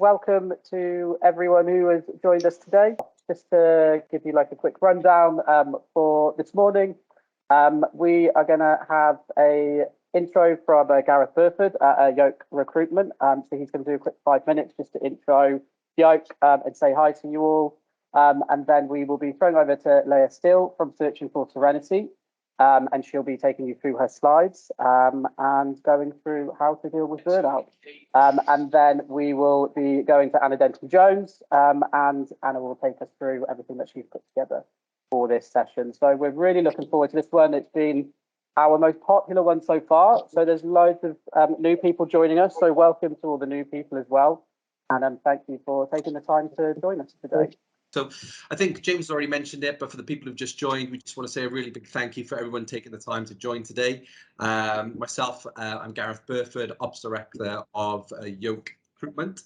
welcome to everyone who has joined us today. Just to give you like a quick rundown for this morning, we are going to have a intro from Gareth Burford at Yolk Recruitment. So he's going to do a quick 5 minutes just to intro Yolk and say hi to you all. And then we will be throwing over to Leah Steele from Searching for Serenity. And she'll be taking you through her slides and going through how to deal with burnout. And then we will be going to Anna Denton-Jones, and Anna will take us through everything that she's put together for this session. So we're really looking forward to this one. It's been our most popular one so far. So there's loads of new people joining us. So welcome to all the new people as well. And thank you for taking the time to join us today. So I think James already mentioned it, but for the people who've just joined, we just want to say a really big thank you for everyone taking the time to join today. Myself, I'm Gareth Burford, Ops Director of Yolk Recruitment.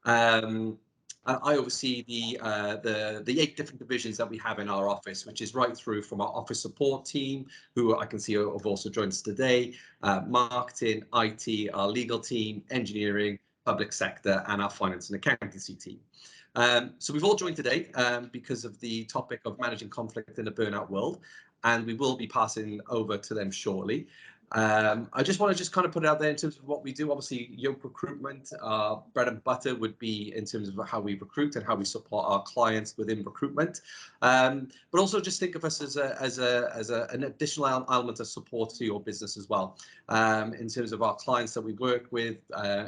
And I oversee the 8 different divisions that we have in our office, which is right through from our office support team, who I can see have also joined us today, marketing, IT, our legal team, engineering, public sector, and our finance and accountancy team. So we've all joined today because of the topic of managing conflict in a burnout world, and we will be passing over to them shortly. I just want to kind of put it out there in terms of what we do. Obviously, Yolk Recruitment, bread and butter would be in terms of how we recruit and how we support our clients within recruitment. But also just think of us as an additional element of support to your business as well. In terms of our clients that we work with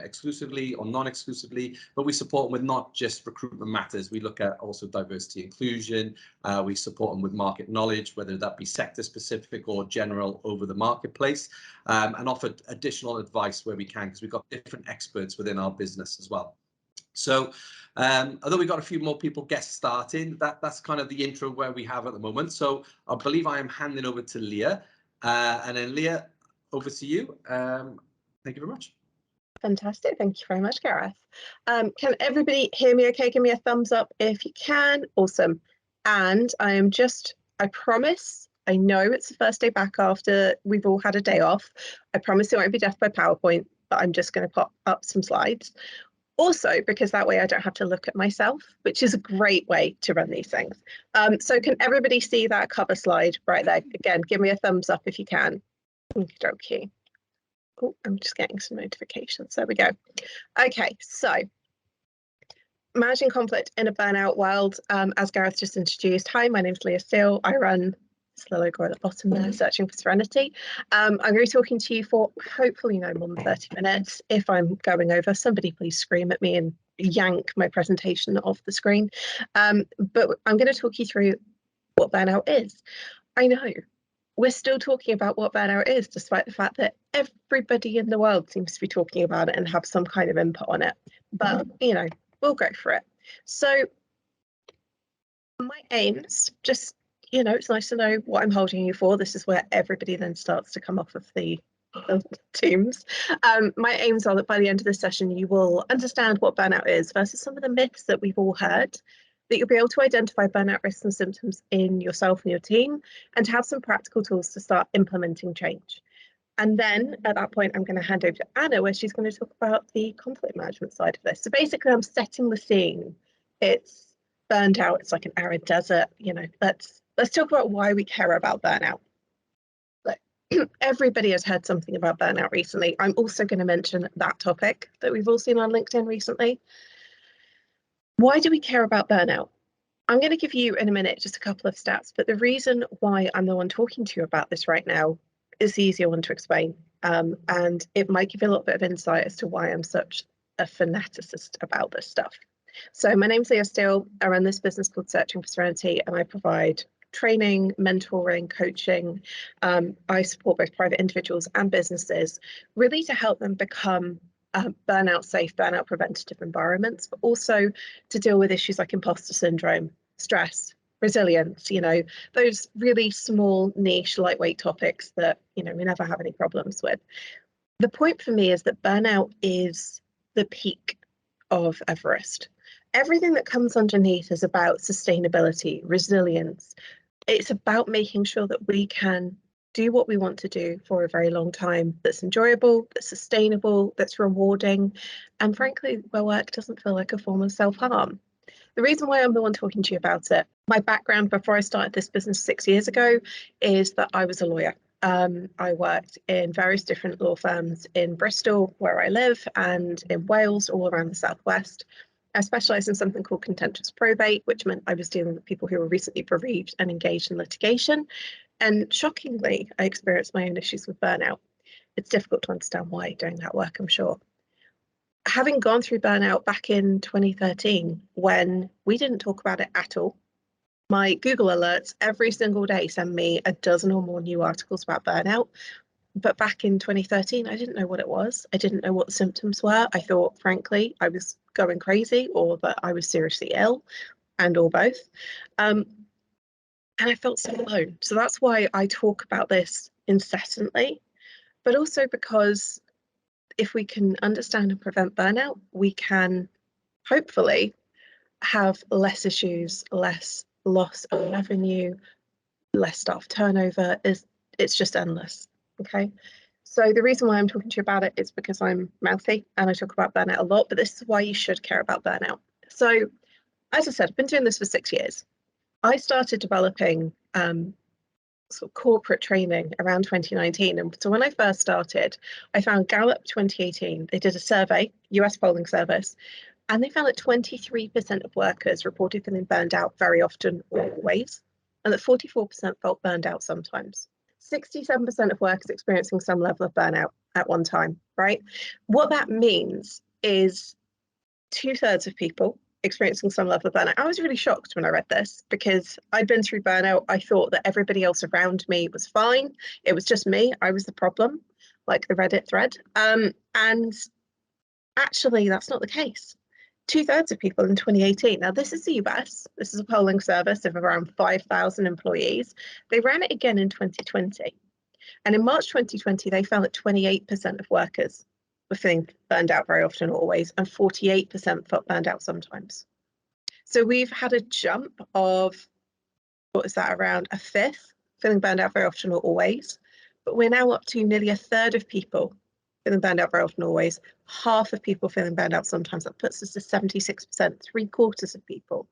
exclusively or non-exclusively, but we support them with not just recruitment matters. We look at also diversity inclusion. We support them with market knowledge, whether that be sector specific or general over the marketplace. And offer additional advice where we can, because we've got different experts within our business as well. So although we've got a few more people guest starting, that's kind of the intro where we have at the moment. So I believe I am handing over to Leah. And then Leah, over to you. Thank you very much. Fantastic. Thank you very much, Gareth. Can everybody hear me okay? Give me a thumbs up if you can. Awesome. And I promise, I know it's the first day back after we've all had a day off. I promise it won't be death by PowerPoint, but I'm just going to pop up some slides. Also, because that way I don't have to look at myself, which is a great way to run these things. So can everybody see that cover slide right there? Again, give me a thumbs up if you can. Okay. Oh, I'm just getting some notifications. There we go. Okay, so managing conflict in a burnout world. As Gareth just introduced, hi, my name's Leah Steele. I run the logo at the bottom there, Searching for Serenity. I'm going to be talking to you for hopefully no more than 30 minutes. If I'm going over, somebody please scream at me and yank my presentation off the screen. But I'm going to talk you through what burnout is. I know we're still talking about what burnout is, despite the fact that everybody in the world seems to be talking about it and have some kind of input on it. But, you know, we'll go for it. So my aims, just, you know, it's nice to know what I'm holding you for. This is where everybody then starts to come off of the teams. My aims are that by the end of this session, you will understand what burnout is versus some of the myths that we've all heard, that you'll be able to identify burnout risks and symptoms in yourself and your team, and to have some practical tools to start implementing change. And then at that point, I'm going to hand over to Anna, where she's going to talk about the conflict management side of this. So basically, I'm setting the scene. It's burned out. It's like an arid desert. You know, let's talk about why we care about burnout. Everybody has heard something about burnout recently. I'm also going to mention that topic that we've all seen on LinkedIn recently. Why do we care about burnout? I'm going to give you in a minute just a couple of stats, but the reason why I'm the one talking to you about this right now is the easier one to explain. And it might give you a little bit of insight as to why I'm such a fanaticist about this stuff. So my name's Leah Steele. I run this business called Searching for Serenity, and I provide training, mentoring, coaching. I support both private individuals and businesses, really to help them become burnout safe, burnout preventative environments, but also to deal with issues like imposter syndrome, stress, resilience, you know, those really small, niche, lightweight topics that, you know, we never have any problems with. The point for me is that burnout is the peak of Everest. Everything that comes underneath is about sustainability, resilience. It's about making sure that we can do what we want to do for a very long time, that's enjoyable, that's sustainable, that's rewarding, and frankly, where work doesn't feel like a form of self-harm. The reason why I'm the one talking to you about it, my background before I started this business 6 years ago, is that I was a lawyer. I worked in various different law firms in Bristol, where I live, and in Wales, all around the southwest. I specialised in something called contentious probate, which meant I was dealing with people who were recently bereaved and engaged in litigation. And shockingly, I experienced my own issues with burnout. It's difficult to understand why doing that work, I'm sure. Having gone through burnout back in 2013, when we didn't talk about it at all, my Google alerts every single day send me a dozen or more new articles about burnout. But back in 2013, I didn't know what it was. I didn't know what the symptoms were. I thought, frankly, I was going crazy or that I was seriously ill, and or both. And I felt so alone. So that's why I talk about this incessantly, but also because if we can understand and prevent burnout, we can hopefully have less issues, less loss of revenue, less staff turnover. It's just endless. Okay. So the reason why I'm talking to you about it is because I'm mouthy and I talk about burnout a lot, but this is why you should care about burnout. So as I said, I've been doing this for 6 years. I started developing sort of corporate training around 2019. And so when I first started, I found Gallup 2018, they did a survey, US polling service, and they found that 23% of workers reported feeling burned out very often or always, and that 44% felt burned out sometimes. 67% of workers experiencing some level of burnout at one time, right? What that means is 2/3 of people experiencing some level of burnout. I was really shocked when I read this because I'd been through burnout. I thought that everybody else around me was fine. It was just me. I was the problem, like the Reddit thread. And actually, that's not the case. 2/3 of people in 2018. Now, this is the US. This is a polling service of around 5,000 employees. They ran it again in 2020. And in March 2020, they found that 28% of workers were feeling burned out very often or always, and 48% felt burned out sometimes. So we've had a jump of, what is that, around a fifth feeling burned out very often or always. But we're now up to nearly a third of people feeling burned out very often or always, half of people feeling burned out sometimes. That puts us to 76%, 3/4 of people.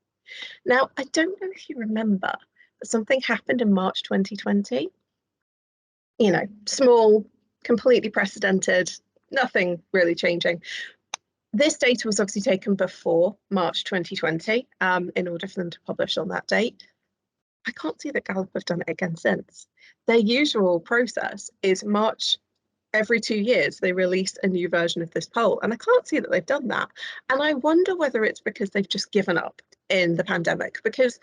Now, I don't know if you remember, but something happened in March 2020. You know, small, completely precedented, nothing really changing. This data was obviously taken before March 2020 in order for them to publish on that date. I can't see that Gallup have done it again since. Their usual process is March every 2 years, they release a new version of this poll. And I can't see that they've done that. And I wonder whether it's because they've just given up in the pandemic, because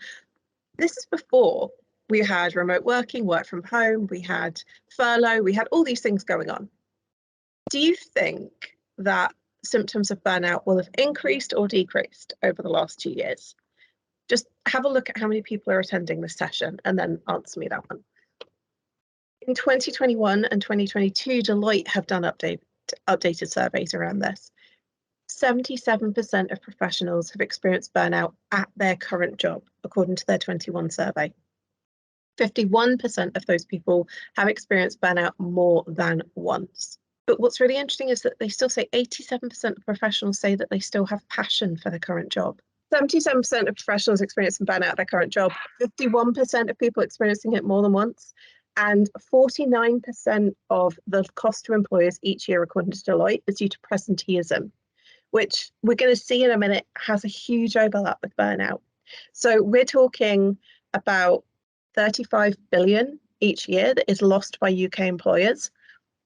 this is before we had remote working, work from home, we had furlough, we had all these things going on. Do you think that symptoms of burnout will have increased or decreased over the last 2 years? Just have a look at how many people are attending this session and then answer me that one. In 2021 and 2022, Deloitte have done updated surveys around this. 77% of professionals have experienced burnout at their current job, according to their 21 survey. 51% of those people have experienced burnout more than once. But what's really interesting is that they still say 87% of professionals say that they still have passion for their current job. 77% of professionals experiencing burnout at their current job, 51% of people experiencing it more than once, and 49% of the cost to employers each year, according to Deloitte, is due to presenteeism, which we're going to see in a minute has a huge overlap with burnout. So we're talking about 35 billion each year that is lost by UK employers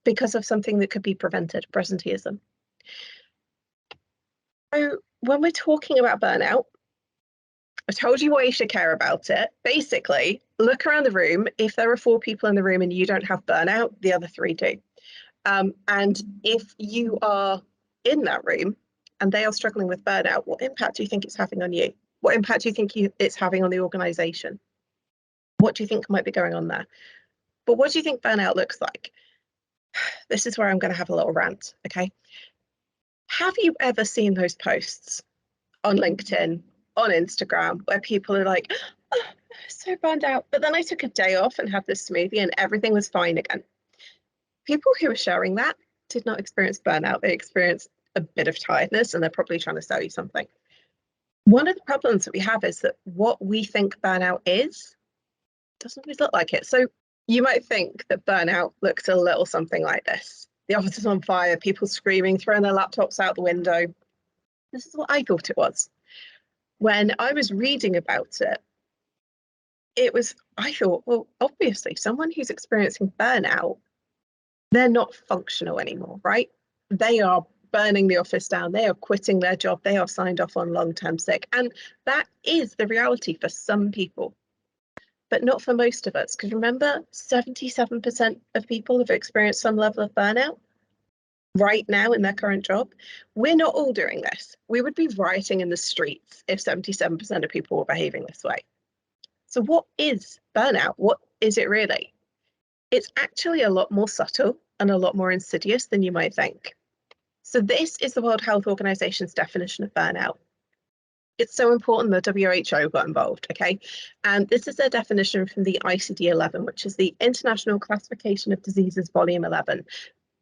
because of something that could be prevented, presenteeism. So when we're talking about burnout, I told you why you should care about it. Basically, look around the room. If there are 4 people in the room and you don't have burnout, the other 3 do. And if you are in that room and they are struggling with burnout, what impact do you think it's having on you? What impact do you think it's having on the organisation? What do you think might be going on there? But what do you think burnout looks like? This is where I'm going to have a little rant, okay? Have you ever seen those posts on LinkedIn, on Instagram, where people are like, oh, so burned out. But then I took a day off and had this smoothie and everything was fine again. People who were sharing that did not experience burnout. They experienced a bit of tiredness, and they're probably trying to sell you something. One of the problems that we have is that what we think burnout is doesn't always look like it. So you might think that burnout looks a little something like this. The office is on fire, people screaming, throwing their laptops out the window. This is what I thought it was. When I was reading about it, I thought, well, obviously someone who's experiencing burnout, they're not functional anymore, right? They are burning the office down, they are quitting their job, they are signed off on long-term sick. And that is the reality for some people, but not for most of us. Because remember, 77% of people have experienced some level of burnout right now in their current job. We're not all doing this. We would be rioting in the streets if 77% of people were behaving this way. So what is burnout? What is it really? It's actually a lot more subtle and a lot more insidious than you might think. So this is the World Health Organization's definition of burnout. It's so important the WHO got involved, okay? And this is their definition from the ICD-11, which is the International Classification of Diseases, Volume 11.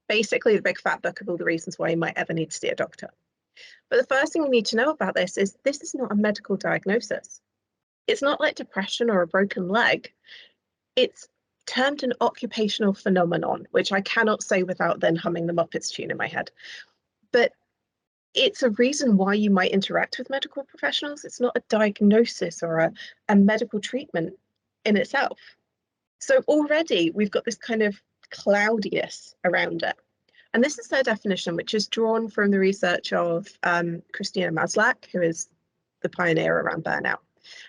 Basically, the big fat book of all the reasons why you might ever need to see a doctor. But the first thing you need to know about this is not a medical diagnosis. It's not like depression or a broken leg. It's termed an occupational phenomenon, which I cannot say without then humming the Muppets tune in my head. But it's a reason why you might interact with medical professionals. It's not a diagnosis or a medical treatment in itself. So already we've got this kind of cloudiness around it. And this is their definition, which is drawn from the research of Christina Maslach, who is the pioneer around burnout.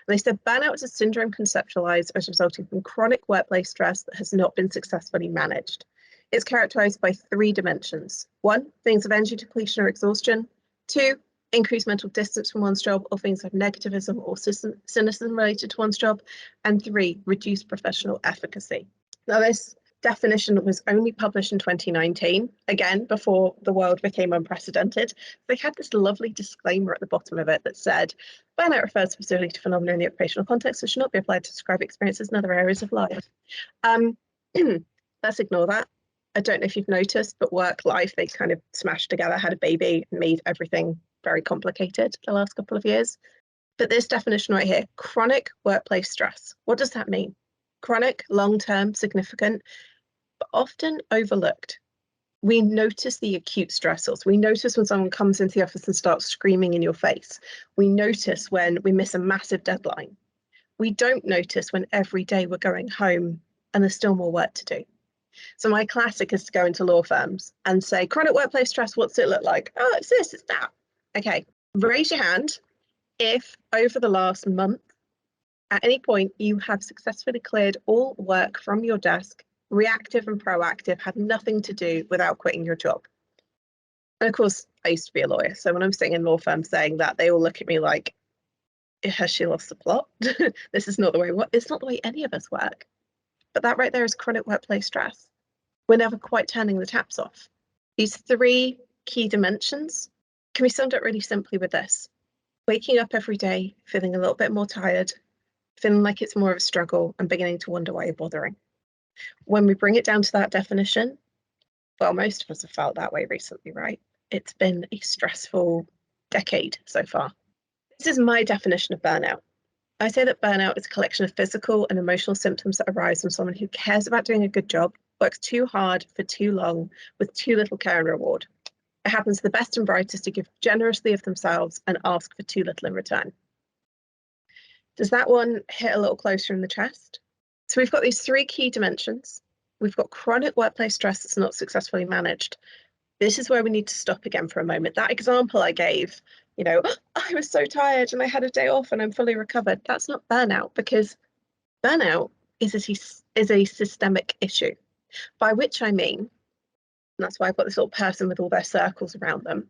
And they said burnout is a syndrome conceptualized as resulting from chronic workplace stress that has not been successfully managed. It's characterized by 3 dimensions. 1, feelings of energy depletion or exhaustion. 2, increased mental distance from one's job or feelings of negativism or cynicism related to one's job. And 3, reduced professional efficacy. Now, this definition was only published in 2019, again, before the world became unprecedented. They had this lovely disclaimer at the bottom of it that said, burnout refers specifically to phenomena in the occupational context that should not be applied to describe experiences in other areas of life. Let's ignore that. I don't know if you've noticed, but work life, they kind of smashed together, had a baby, made everything very complicated the last couple of years. But this definition right here, chronic workplace stress. What does that mean? Chronic, long-term, significant, but often overlooked. We notice the acute stressors. We notice when someone comes into the office and starts screaming in your face. We notice when we miss a massive deadline. We don't notice when every day we're going home and there's still more work to do. So my classic is to go into law firms and say, chronic workplace stress, what's it look like? Oh, it's this, it's that. Okay, raise your hand if over the last month, at any point, you have successfully cleared all work from your desk, reactive and proactive, had nothing to do without quitting your job. And of course, I used to be a lawyer. So when I'm sitting in law firms saying that, they all look at me like, has she lost the plot? This is not the way, it's not the way any of us work. But that right there is chronic workplace stress. We're never quite turning the taps off. These 3 key dimensions can be summed up really simply with this. Waking up every day, feeling a little bit more tired, feeling like it's more of a struggle and beginning to wonder why you're bothering. When we bring it down to that definition, well, most of us have felt that way recently, right? It's been a stressful decade so far. This is my definition of burnout. I say that burnout is a collection of physical and emotional symptoms that arise from someone who cares about doing a good job, works too hard for too long with too little care and reward. It happens to the best and brightest who give generously of themselves and ask for too little in return. Does that one hit a little closer in the chest? So we've got these 3 key dimensions. We've got chronic workplace stress that's not successfully managed. This is where we need to stop again for a moment. That example I gave, I was so tired and I had a day off and I'm fully recovered. That's not burnout, because burnout is a systemic issue, by which I mean, and that's why I've got this little person with all their circles around them.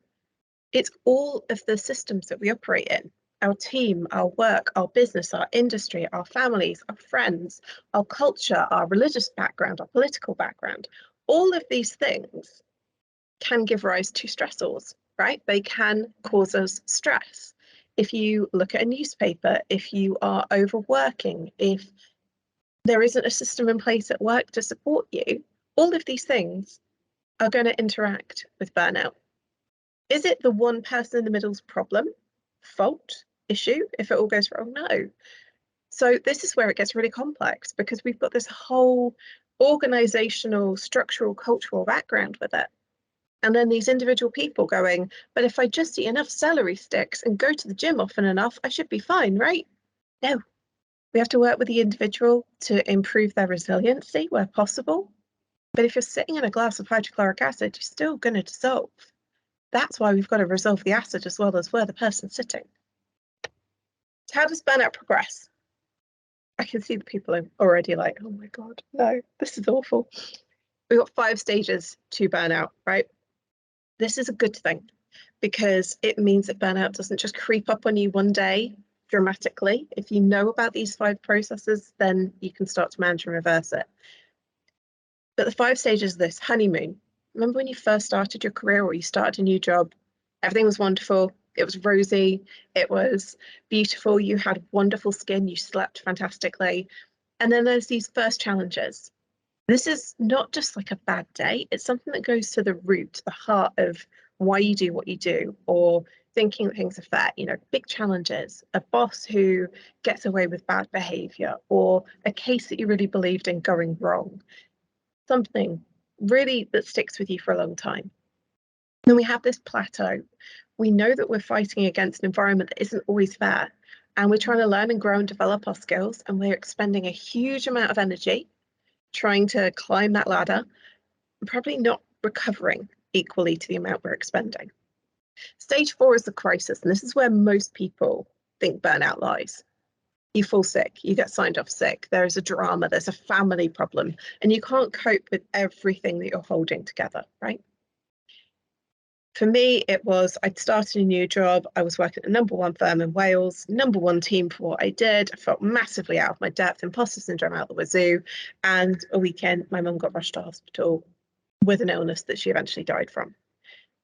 It's all of the systems that we operate in. Our team, our work, our business, our industry, our families, our friends, our culture, our religious background, our political background. All of these things can give rise to stressors, right? They can cause us stress. if you look at a newspaper, if you are overworking, if there isn't a system in place at work to support you, all of these things are going to interact with burnout. Is it the one person in the middle's problem, fault, issue, if it all goes wrong? No. So this is where it gets really complex, because we've got this whole organizational, structural, cultural background with it. And then these individual people going, but if I just eat enough celery sticks and go to the gym often enough, I should be fine, right? No. We have to work with the individual to improve their resiliency where possible. But if you're sitting in a glass of hydrochloric acid, you're still going to dissolve. That's why we've got to resolve the acid as well as where the person's sitting. So how does burnout progress? I can see the people are already like, oh my God, no, this is awful. We've got 5 stages to burnout, right? This is a good thing, because it means that burnout doesn't just creep up on you one day dramatically. If you know about these 5 processes, then you can start to manage and reverse it. But the 5 stages of this honeymoon, remember when you first started your career or you started a new job, everything was wonderful. It was rosy. It was beautiful. You had wonderful skin. You slept fantastically. And then there's these first challenges. This is not just like a bad day. It's something that goes to the root, the heart of why you do what you do, or thinking that things are fair. You know, big challenges, a boss who gets away with bad behavior, or a case that you really believed in going wrong. Something really that sticks with you for a long time. Then we have this plateau. We know that we're fighting against an environment that isn't always fair, and we're trying to learn and grow and develop our skills, and we're expending a huge amount of energy trying to climb that ladder, and probably not recovering equally to the amount we're expending. Stage 4 is the crisis, and this is where most people think burnout lies. You fall sick, you get signed off sick, there is a drama, there's a family problem, and you can't cope with everything that you're holding together, right? For me, it was, I'd started a new job. I was working at the #1 firm in Wales, #1 team for what I did. I felt massively out of my depth, imposter syndrome out the wazoo. And a weekend, my mum got rushed to hospital with an illness that she eventually died from.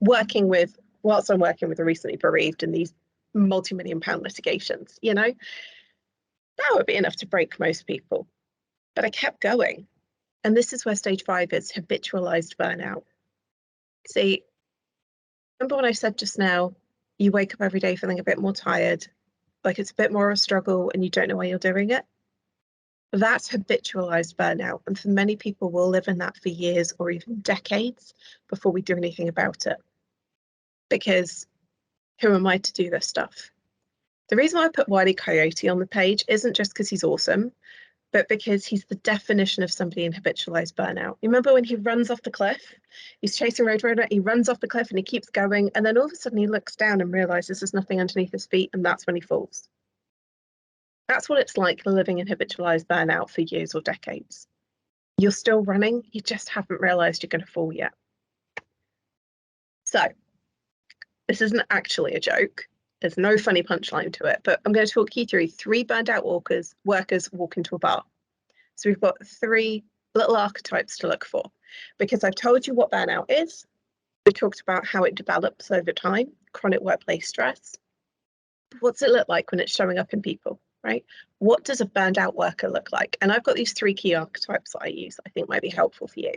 Whilst I'm working with the recently bereaved in these multi-million-pound litigations, you know, that would be enough to break most people. But I kept going. And this is where stage 5 is, habitualized burnout. See, remember when I said just now, you wake up every day feeling a bit more tired, like it's a bit more of a struggle and you don't know why you're doing it? That's habitualized burnout. And for many people, we'll live in that for years or even decades before we do anything about it. Because who am I to do this stuff? The reason why I put Wile E. Coyote on the page isn't just because he's awesome, but because he's the definition of somebody in habitualized burnout. You remember when he runs off the cliff? He's chasing Roadrunner, he runs off the cliff and he keeps going, and then all of a sudden he looks down and realizes there's nothing underneath his feet, and that's when he falls. That's what it's like living in habitualized burnout for years or decades. You're still running, you just haven't realized you're going to fall yet. So, this isn't actually a joke. There's no funny punchline to it, but I'm going to talk you through 3 burned out workers walk into a bar. So we've got 3 little archetypes to look for, because I've told you what burnout is. We talked about how it develops over time, chronic workplace stress. What's it look like when it's showing up in people, right? What does a burned out worker look like? And I've got these 3 key archetypes that I use that I think might be helpful for you.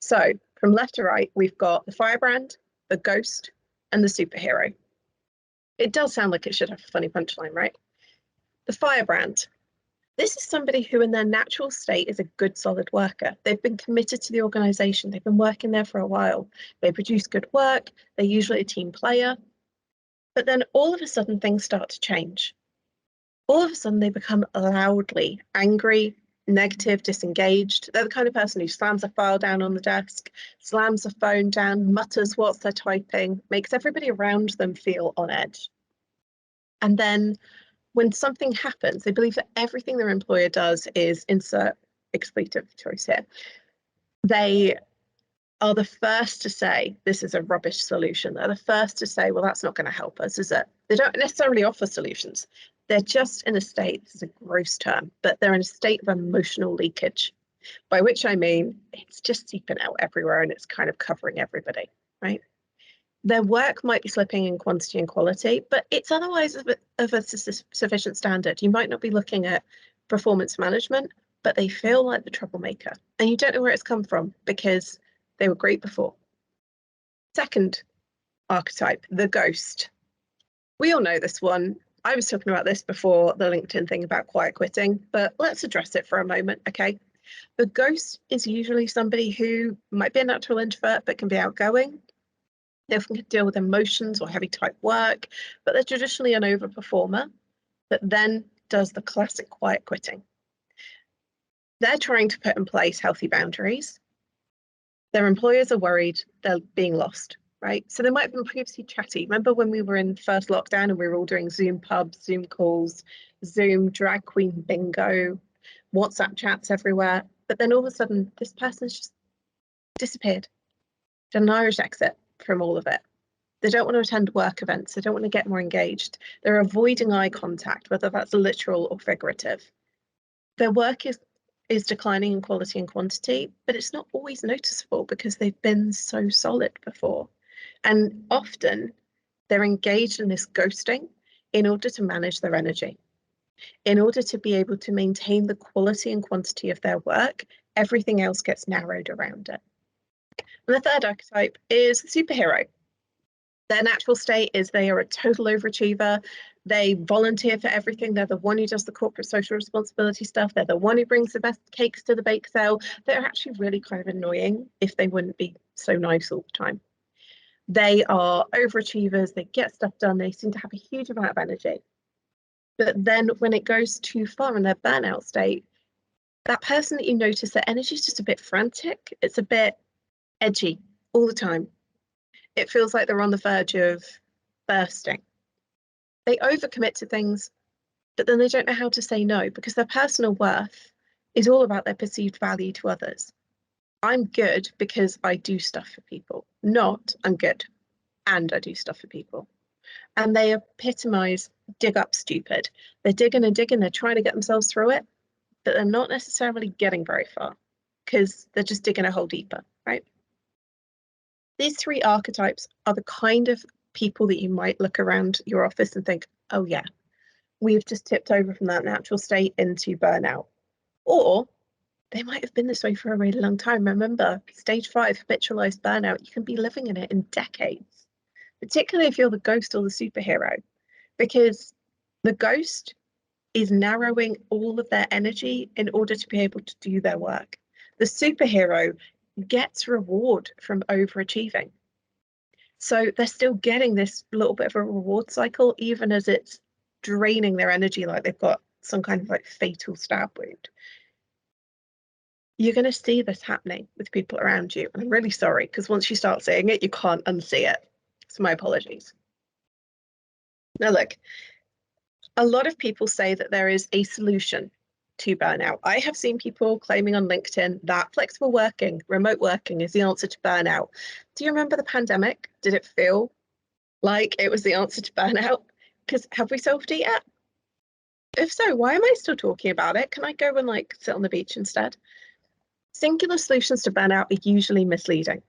So from left to right, we've got the firebrand, the ghost, and the superhero. It does sound like it should have a funny punchline, right? The firebrand. This is somebody who in their natural state is a good, solid worker. They've been committed to the organization. They've been working there for a while. They produce good work. They're usually a team player. But then all of a sudden, things start to change. All of a sudden, they become loudly angry, negative, disengaged. They're the kind of person who slams a file down on the desk, slams a phone down, mutters whilst they're typing, makes everybody around them feel on edge. And then when something happens, they believe that everything their employer does is insert expletive choice here. They are the first to say, this is a rubbish solution. They're the first to say, well, that's not going to help us, is it? They don't necessarily offer solutions. They're just in a state, this is a gross term, but they're in a state of emotional leakage, by which I mean it's just seeping out everywhere and it's kind of covering everybody, right? Their work might be slipping in quantity and quality, but it's otherwise of a sufficient standard. You might not be looking at performance management, but they feel like the troublemaker. And you don't know where it's come from because they were great before. Second archetype, the ghost. We all know this one. I was talking about this before the LinkedIn thing about quiet quitting, but let's address it for a moment, okay? The ghost is usually somebody who might be a natural introvert, but can be outgoing. They often can deal with emotions or heavy type work, but they're traditionally an overperformer that then does the classic quiet quitting. They're trying to put in place healthy boundaries. Their employers are worried they're being lost, right? So they might have been previously chatty. Remember when we were in first lockdown and we were all doing Zoom pubs, Zoom calls, Zoom drag queen bingo, WhatsApp chats everywhere. But then all of a sudden, this person's just disappeared. Done an Irish exit from all of it. They don't want to attend work events. They don't want to get more engaged. They're avoiding eye contact, whether that's literal or figurative. Their work is declining in quality and quantity, but it's not always noticeable because they've been so solid before. And often they're engaged in this ghosting in order to manage their energy. In order to be able to maintain the quality and quantity of their work, everything else gets narrowed around it. And the third archetype is the superhero. Their natural state is they are a total overachiever. They volunteer for everything. They're the one who does the corporate social responsibility stuff. They're the one who brings the best cakes to the bake sale. They're actually really kind of annoying if they wouldn't be so nice all the time. They are overachievers. They get stuff done. They seem to have a huge amount of energy. But then when it goes too far in their burnout state, that person that you notice, their energy is just a bit frantic. It's a bit edgy all the time. It feels like they're on the verge of bursting. They overcommit to things, but then they don't know how to say no because their personal worth is all about their perceived value to others. I'm good because I do stuff for people, not I'm good and I do stuff for people. And they epitomize dig up stupid. They're digging and digging, they're trying to get themselves through it, but they're not necessarily getting very far because they're just digging a hole deeper, right? These three archetypes are the kind of people that you might look around your office and think, oh yeah, we've just tipped over from that natural state into burnout. Or they might have been this way for a really long time. Remember, stage 5, habitualized burnout, you can be living in it in decades, particularly if you're the ghost or the superhero, because the ghost is narrowing all of their energy in order to be able to do their work. The superhero gets reward from overachieving. So they're still getting this little bit of a reward cycle, even as it's draining their energy like they've got some kind of like fatal stab wound. You're going to see this happening with people around you. And I'm really sorry, because once you start seeing it, you can't unsee it. So my apologies. Now look, a lot of people say that there is a solution to burnout. I have seen people claiming on LinkedIn that flexible working, remote working is the answer to burnout. Do you remember the pandemic? Did it feel like it was the answer to burnout? Because have we solved it yet? If so, why am I still talking about it? Can I go and like sit on the beach instead? Singular solutions to burnout are usually misleading.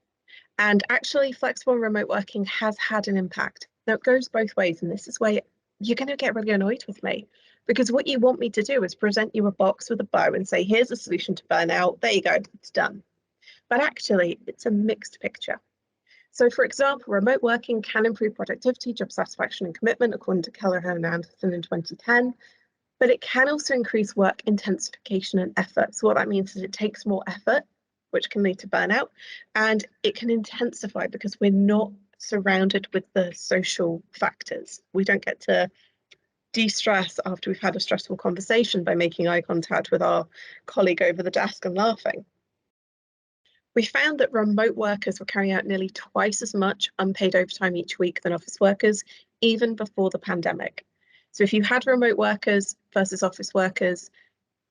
And actually, flexible and remote working has had an impact. Now, it goes both ways, and this is where you're going to get really annoyed with me, because what you want me to do is present you a box with a bow and say, here's a solution to burnout. There you go, it's done. But actually, it's a mixed picture. So, for example, remote working can improve productivity, job satisfaction, and commitment, according to Kelleher and Anderson in 2010. But it can also increase work intensification and effort. So what that means is it takes more effort, which can lead to burnout, and it can intensify because we're not surrounded with the social factors. We don't get to de-stress after we've had a stressful conversation by making eye contact with our colleague over the desk and laughing. We found that remote workers were carrying out nearly twice as much unpaid overtime each week than office workers, even before the pandemic. So if you had remote workers versus office workers,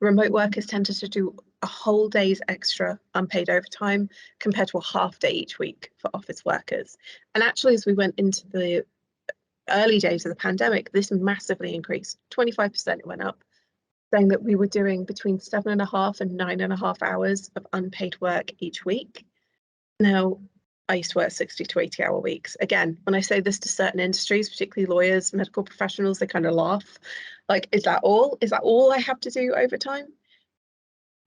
remote workers tended to do a whole day's extra unpaid overtime compared to a half day each week for office workers. And actually, as we went into the early days of the pandemic, this massively increased. 25% went up, saying that we were doing between 7.5 and 9.5 hours of unpaid work each week. Now, I used to work 60 to 80-hour weeks. Again, when I say this to certain industries, particularly lawyers, medical professionals, they kind of laugh. Like, is that all? Is that all I have to do overtime?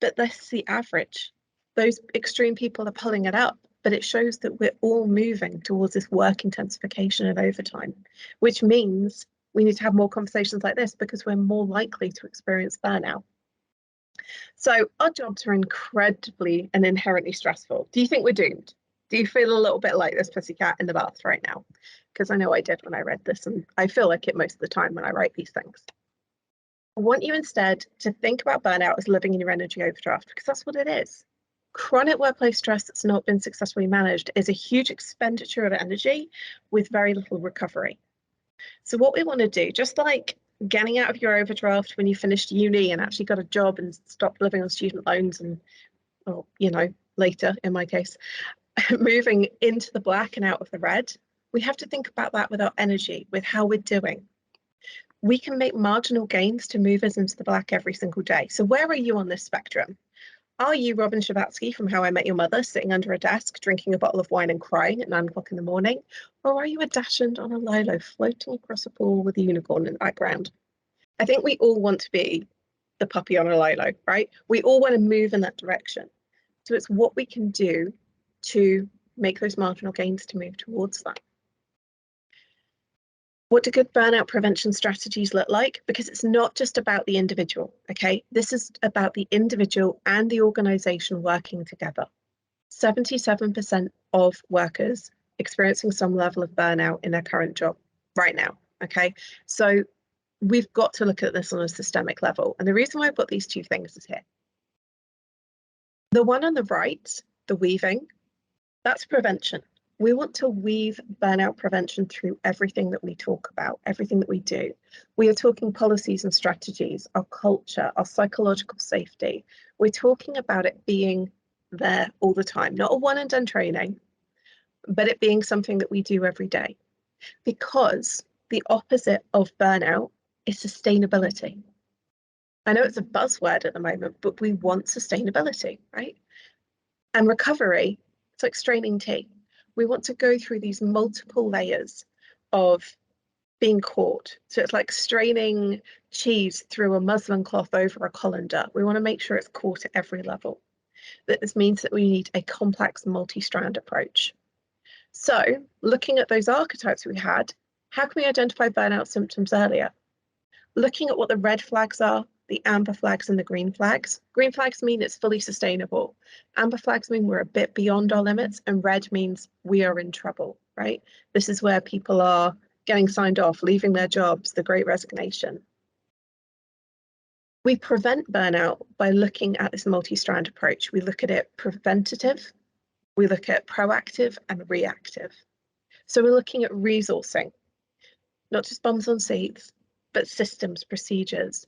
But that's the average. Those extreme people are pulling it up, but it shows that we're all moving towards this work intensification and overtime, which means we need to have more conversations like this because we're more likely to experience burnout. So our jobs are incredibly and inherently stressful. Do you think we're doomed? Do you feel a little bit like this pussycat in the bath right now? Because I know I did when I read this, and I feel like it most of the time when I write these things. I want you instead to think about burnout as living in your energy overdraft, because that's what it is. Chronic workplace stress that's not been successfully managed is a huge expenditure of energy with very little recovery. So what we want to do, just like getting out of your overdraft when you finished uni and actually got a job and stopped living on student loans and, or, you know, later in my case, moving into the black and out of the red, we have to think about that with our energy, with how we're doing. We can make marginal gains to move us into the black every single day. So where are you on this spectrum? Are you Robin Scherbatsky from How I Met Your Mother, sitting under a desk, drinking a bottle of wine and crying at 9 o'clock in the morning? Or are you a dachshund on a lilo floating across a pool with a unicorn in the background? I think we all want to be the puppy on a lilo, right? We all want to move in that direction. So it's what we can do to make those marginal gains to move towards that. What do good burnout prevention strategies look like? Because it's not just about the individual, okay? This is about the individual and the organization working together. 77% of workers experiencing some level of burnout in their current job right now, okay? So we've got to look at this on a systemic level. And the reason why I've got these two things is here. The one on the right, the weaving, that's prevention. We want to weave burnout prevention through everything that we talk about, everything that we do. We are talking policies and strategies, our culture, our psychological safety. We're talking about it being there all the time, not a one and done training, but it being something that we do every day. Because the opposite of burnout is sustainability. I know it's a buzzword at the moment, but we want sustainability, right? And recovery, it's like straining tea. We want to go through these multiple layers of being caught. So it's like straining cheese through a muslin cloth over a colander. We want to make sure it's caught at every level. This means that we need a complex multi-strand approach. So looking at those archetypes we had, how can we identify burnout symptoms earlier? Looking at what the red flags are, the amber flags and the green flags. Green flags mean it's fully sustainable. Amber flags mean we're a bit beyond our limits, and red means we are in trouble, right? This is where people are getting signed off, leaving their jobs, the great resignation. We prevent burnout by looking at this multi-strand approach. We look at it preventative, we look at proactive and reactive. So we're looking at resourcing, not just bums on seats, but systems, procedures,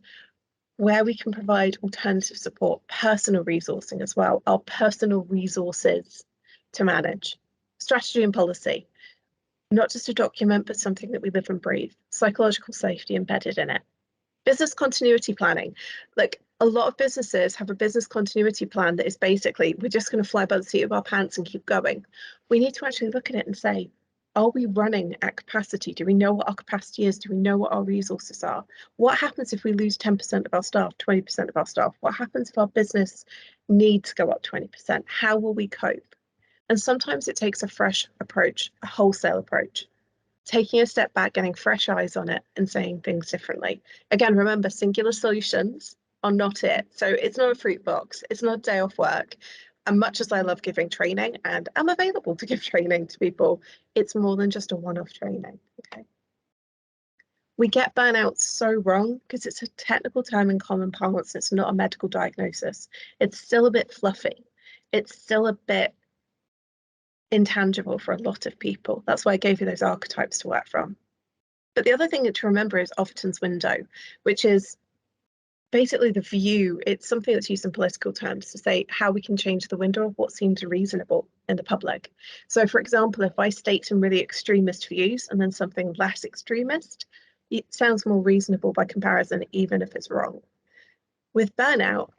where we can provide alternative support, personal resourcing as well, our personal resources to manage. Strategy and policy, not just a document, but something that we live and breathe. Psychological safety embedded in it. Business continuity planning. Like, a lot of businesses have a business continuity plan that is basically, we're just going to fly by the seat of our pants and keep going. We need to actually look at it and say, are we running at capacity? Do we know what our capacity is? Do we know what our resources are? What happens if we lose 10% of our staff, 20% of our staff? What happens if our business needs go up 20%? How will we cope? And sometimes it takes a fresh approach, a wholesale approach, taking a step back, getting fresh eyes on it and saying things differently. Again, remember, singular solutions are not it. So it's not a fruit box. It's not a day off work. And much as I love giving training, and I'm available to give training to people, it's more than just a one-off training, okay? We get burnout so wrong because it's a technical term in common parlance. It's not a medical diagnosis. It's still a bit fluffy. It's still a bit intangible for a lot of people. That's why I gave you those archetypes to work from. But the other thing to remember is Overton's window, which is basically the view. It's something that's used in political terms to say how we can change the window of what seems reasonable in the public. So for example, if I state some really extremist views and then something less extremist, it sounds more reasonable by comparison, even if it's wrong. With burnout,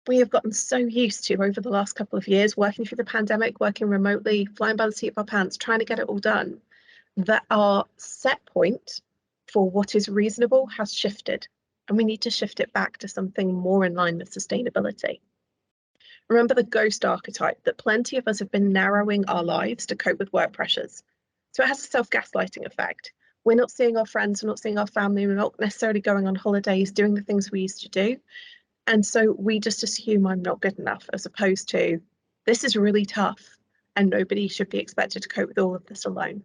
we have gotten so used to over the last couple of years, working through the pandemic, working remotely, flying by the seat of our pants, trying to get it all done, that our set point for what is reasonable has shifted, and we need to shift it back to something more in line with sustainability. Remember the ghost archetype, that plenty of us have been narrowing our lives to cope with work pressures. So it has a self-gaslighting effect. We're not seeing our friends, we're not seeing our family, we're not necessarily going on holidays, doing the things we used to do. And so we just assume I'm not good enough, as opposed to, this is really tough and nobody should be expected to cope with all of this alone.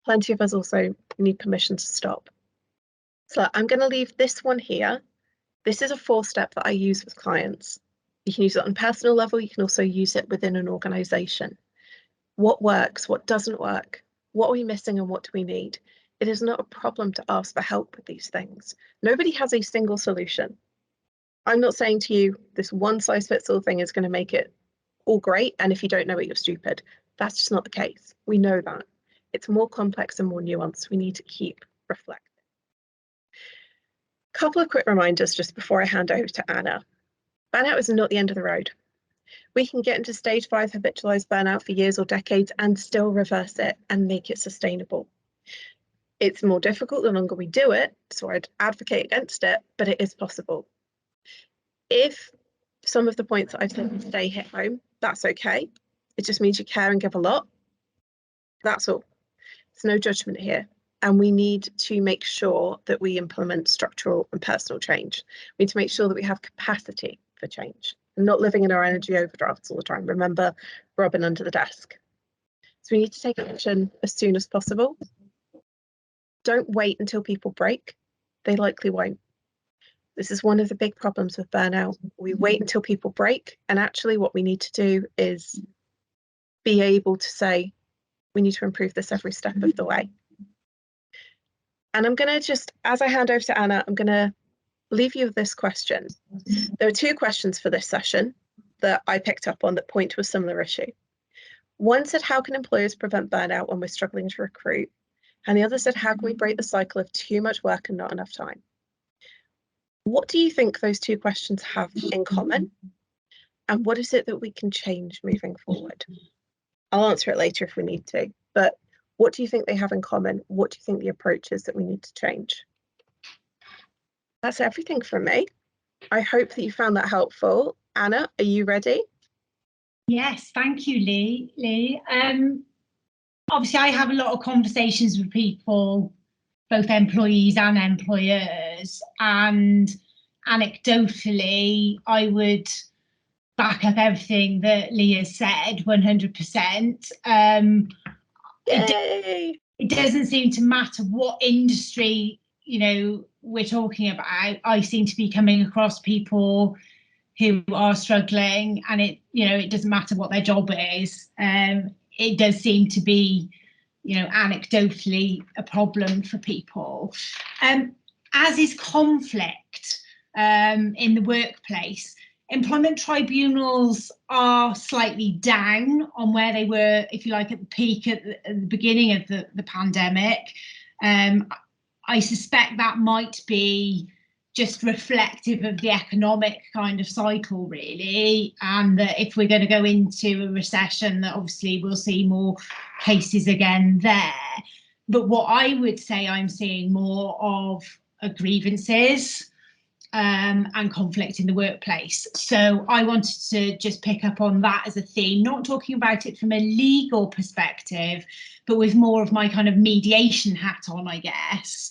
Plenty of us also need permission to stop. So I'm going to leave this one here. This is a 4-step that I use with clients. You can use it on a personal level. You can also use it within an organization. What works? What doesn't work? What are we missing and what do we need? It is not a problem to ask for help with these things. Nobody has a single solution. I'm not saying to you, this one-size-fits-all thing is going to make it all great, and if you don't know it, you're stupid. That's just not the case. We know that. It's more complex and more nuanced. We need to keep reflecting. Couple of quick reminders just before I hand over to Anna. Burnout is not the end of the road. We can get into stage 5 habitualized burnout for years or decades and still reverse it and make it sustainable. It's more difficult the longer we do it, so I'd advocate against it, but it is possible. If some of the points that I've said today hit home, that's okay. It just means you care and give a lot. That's all. There's no judgment here. And we need to make sure that we implement structural and personal change. We need to make sure that we have capacity for change and not living in our energy overdrafts all the time. Remember, Robin under the desk. So we need to take action as soon as possible. Don't wait until people break. They likely won't. This is one of the big problems with burnout. We wait until people break, and actually what we need to do is be able to say, we need to improve this every step of the way. And I'm going to just, as I hand over to Anna, I'm going to leave you with this question. There are 2 questions for this session that I picked up on that point to a similar issue. One said, how can employers prevent burnout when we're struggling to recruit? And the other said, how can we break the cycle of too much work and not enough time? What do you think those 2 questions have in common? And what is it that we can change moving forward? I'll answer it later if we need to, but what do you think they have in common? What do you think the approach is that we need to change? That's everything from me. I hope that you found that helpful. Anna, are you ready? Yes, thank you, Lee. Obviously, I have a lot of conversations with people, both employees and employers, and anecdotally, I would back up everything that Leah said 100%. It doesn't seem to matter what industry, we're talking about. I seem to be coming across people who are struggling, and it doesn't matter what their job is. It does seem to be, anecdotally a problem for people. As is conflict in the workplace. Employment tribunals are slightly down on where they were, if you like, at the peak at the beginning of the pandemic. I suspect that might be just reflective of the economic kind of cycle, really, and that if we're going to go into a recession, that obviously we'll see more cases again there. But what I would say I'm seeing more of are grievances and conflict in the workplace. So I wanted to just pick up on that as a theme, not talking about it from a legal perspective, but with more of my kind of mediation hat on, I guess.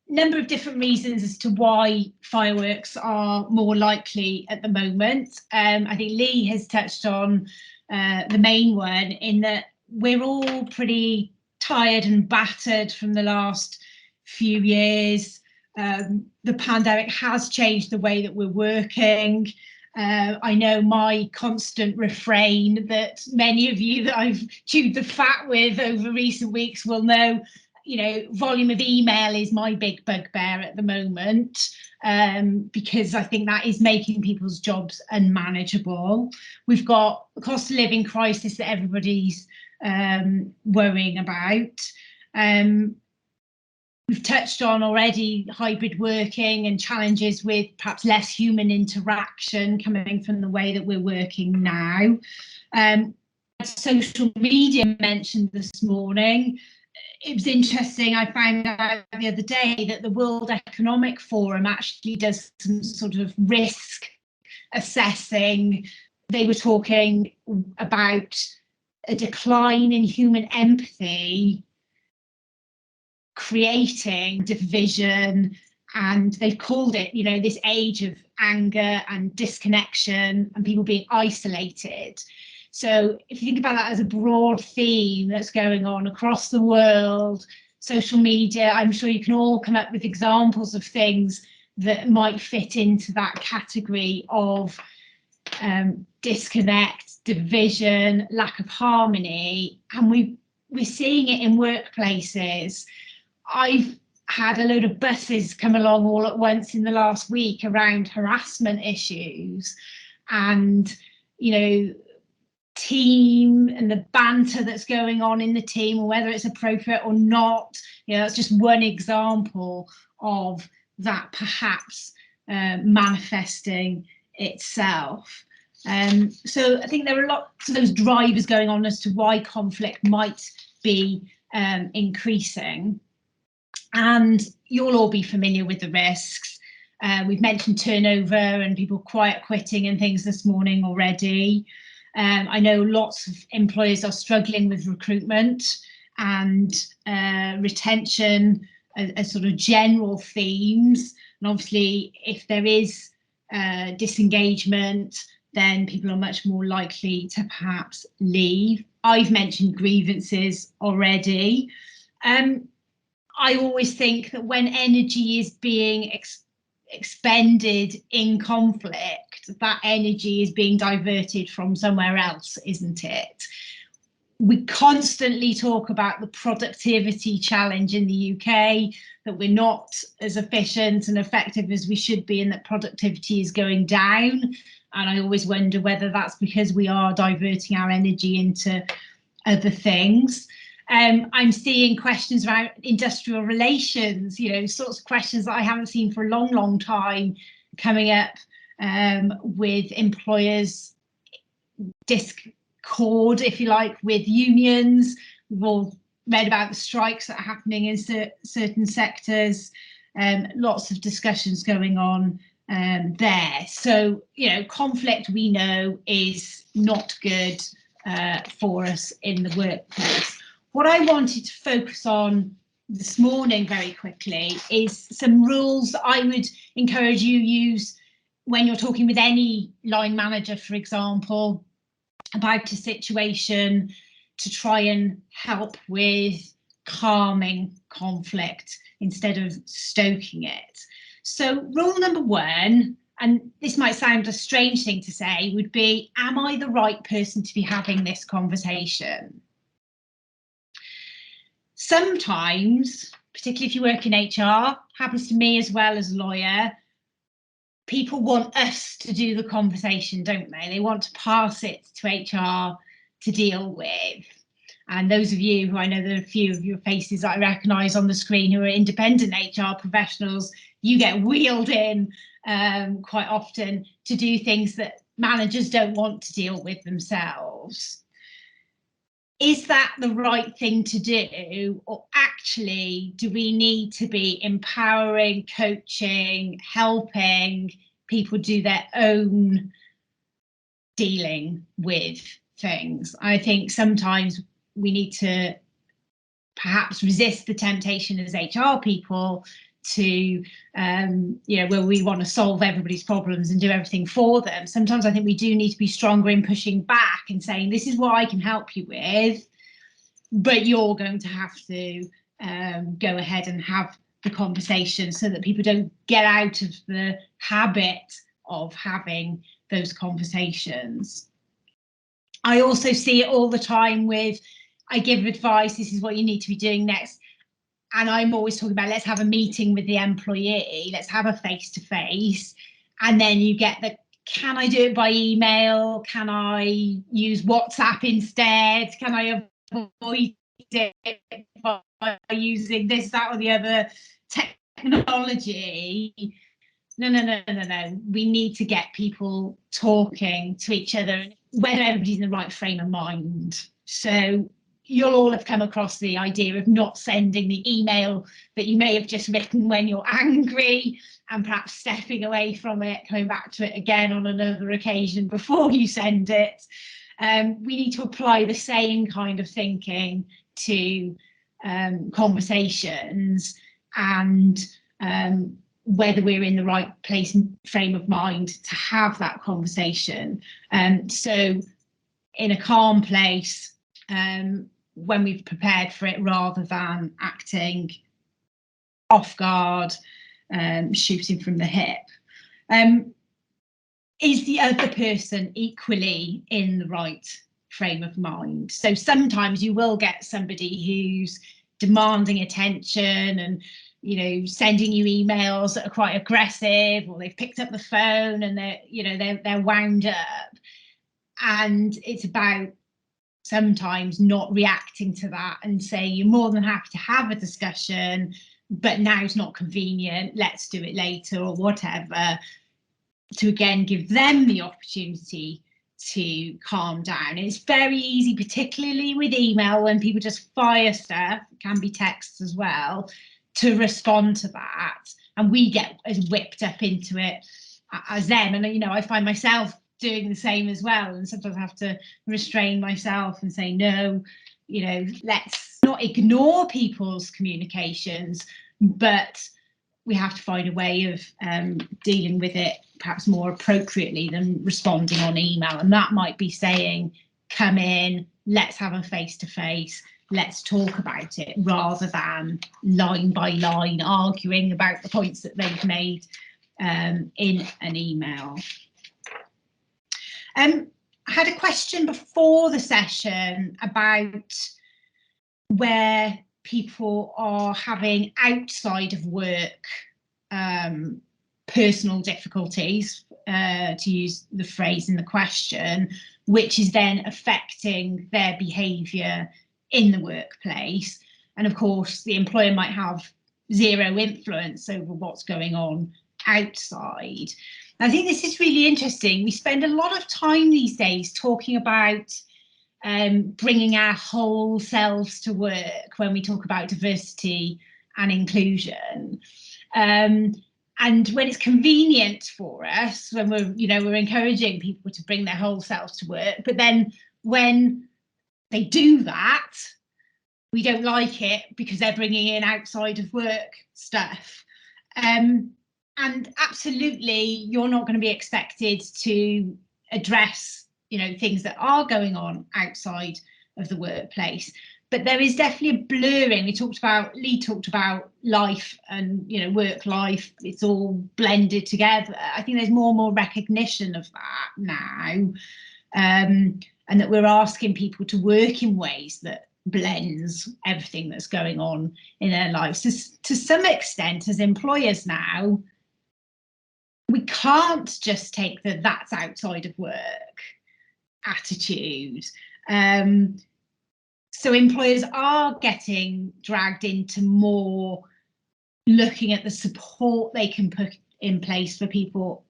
Number of different reasons as to why fireworks are more likely at the moment. I think Lee has touched on the main one, in that we're all pretty tired and battered from the last few years. The pandemic has changed the way that we're working. I know my constant refrain that many of you that I've chewed the fat with over recent weeks will know, volume of email is my big bugbear at the moment, because I think that is making people's jobs unmanageable. We've got the cost of living crisis that everybody's worrying about. We've touched on already hybrid working and challenges with perhaps less human interaction coming from the way that we're working now. Social media mentioned this morning. It was interesting, I found out the other day that the World Economic Forum actually does some sort of risk assessing. They were talking about a decline in human empathy, creating division, and they've called it, you know, this age of anger and disconnection and people being isolated. So if you think about that as a broad theme that's going on across the world, social media, I'm sure you can all come up with examples of things that might fit into that category of disconnect, division, lack of harmony, and we're seeing it in workplaces. I've had a load of buses come along all at once in the last week around harassment issues, and you know, team and the banter that's going on in the team, or whether it's appropriate or not. You know, that's just one example of that perhaps manifesting itself. So I think there are lots of those drivers going on as to why conflict might be increasing. And you'll all be familiar with the risks. We've mentioned turnover and people quiet quitting and things this morning already. I know lots of employers are struggling with recruitment and retention as sort of general themes. And obviously, if there is disengagement, then people are much more likely to perhaps leave. I've mentioned grievances already. I always think that when energy is being expended in conflict, that energy is being diverted from somewhere else, isn't it? We constantly talk about the productivity challenge in the UK, that we're not as efficient and effective as we should be, and that productivity is going down. And I always wonder whether that's because we are diverting our energy into other things. I'm seeing questions around industrial relations, you know, sorts of questions that I haven't seen for a long, long time coming up with employers' discord, if you like, with unions. We've all read about the strikes that are happening in certain sectors. Lots of discussions going on there. So, you know, conflict we know is not good for us in the workplace. What I wanted to focus on this morning very quickly is some rules that I would encourage you use when you're talking with any line manager, for example, about a situation, to try and help with calming conflict instead of stoking it. So rule number one, and this might sound a strange thing to say, would be, am I the right person to be having this conversation? Sometimes, particularly if you work in HR, happens to me as well as a lawyer, people want us to do the conversation, don't they? They want to pass it to HR to deal with. And those of you who, I know there are a few of your faces that I recognise on the screen who are independent HR professionals, you get wheeled in quite often to do things that managers don't want to deal with themselves. Is that the right thing to do, or actually do we need to be empowering, coaching, helping people do their own dealing with things? I think sometimes we need to perhaps resist the temptation as HR people to, you know, where we want to solve everybody's problems and do everything for them. Sometimes I think we do need to be stronger in pushing back and saying, this is what I can help you with, but you're going to have to go ahead and have the conversation, so that people don't get out of the habit of having those conversations. I also see it all the time with, I give advice, this is what you need to be doing next. And I'm always talking about, let's have a meeting with the employee, let's have a face-to-face. And then you get the, can I do it by email? Can I use WhatsApp instead? Can I avoid it by using this, that, or the other technology. No. We need to get people talking to each other, whether everybody's in the right frame of mind. So you'll all have come across the idea of not sending the email that you may have just written when you're angry, and perhaps stepping away from it, coming back to it again on another occasion before you send it. We need to apply the same kind of thinking to conversations, and whether we're in the right place and frame of mind to have that conversation. So in a calm place, when we've prepared for it, rather than acting off guard, shooting from the hip. Is the other person equally in the right frame of mind? So sometimes you will get somebody who's demanding attention and, you know, sending you emails that are quite aggressive, or they've picked up the phone and they're wound up. And it's about sometimes not reacting to that and say, you're more than happy to have a discussion, but now's not convenient, let's do it later, or whatever, to again give them the opportunity to calm down. And it's very easy, particularly with email, when people just fire stuff, it can be texts as well, to respond to that, and we get as whipped up into it as them. And, you know, I find myself doing the same as well, and sometimes I have to restrain myself and say, no, you know, let's not ignore people's communications, but we have to find a way of dealing with it perhaps more appropriately than responding on email. And that might be saying, come in, let's have a face-to-face, let's talk about it, rather than line by line arguing about the points that they've made in an email. I had a question before the session about where people are having outside of work personal difficulties, to use the phrase in the question, which is then affecting their behaviour in the workplace. And of course, the employer might have zero influence over what's going on outside. I think this is really interesting. We spend a lot of time these days talking about bringing our whole selves to work when we talk about diversity and inclusion. And when it's convenient for us, when we're encouraging people to bring their whole selves to work, but then when they do that, we don't like it because they're bringing in outside of work stuff. And absolutely, you're not going to be expected to address, you know, things that are going on outside of the workplace. But there is definitely a blurring. Lee talked about life and, you know, work life. It's all blended together. I think there's more and more recognition of that now, and that we're asking people to work in ways that blends everything that's going on in their lives. To some extent, as employers now, we can't just take the "that's outside of work" attitude. So employers are getting dragged into more looking at the support they can put in place for people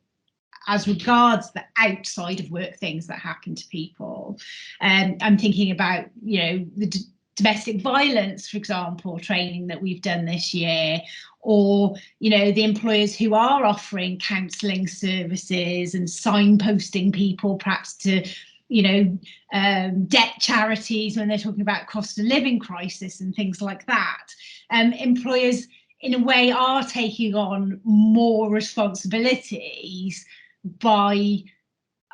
as regards the outside of work things that happen to people. I'm thinking about, you know, the domestic violence, for example, training that we've done this year, or, you know, the employers who are offering counselling services and signposting people perhaps to, you know, debt charities when they're talking about cost of living crisis and things like that. Employers, in a way, are taking on more responsibilities by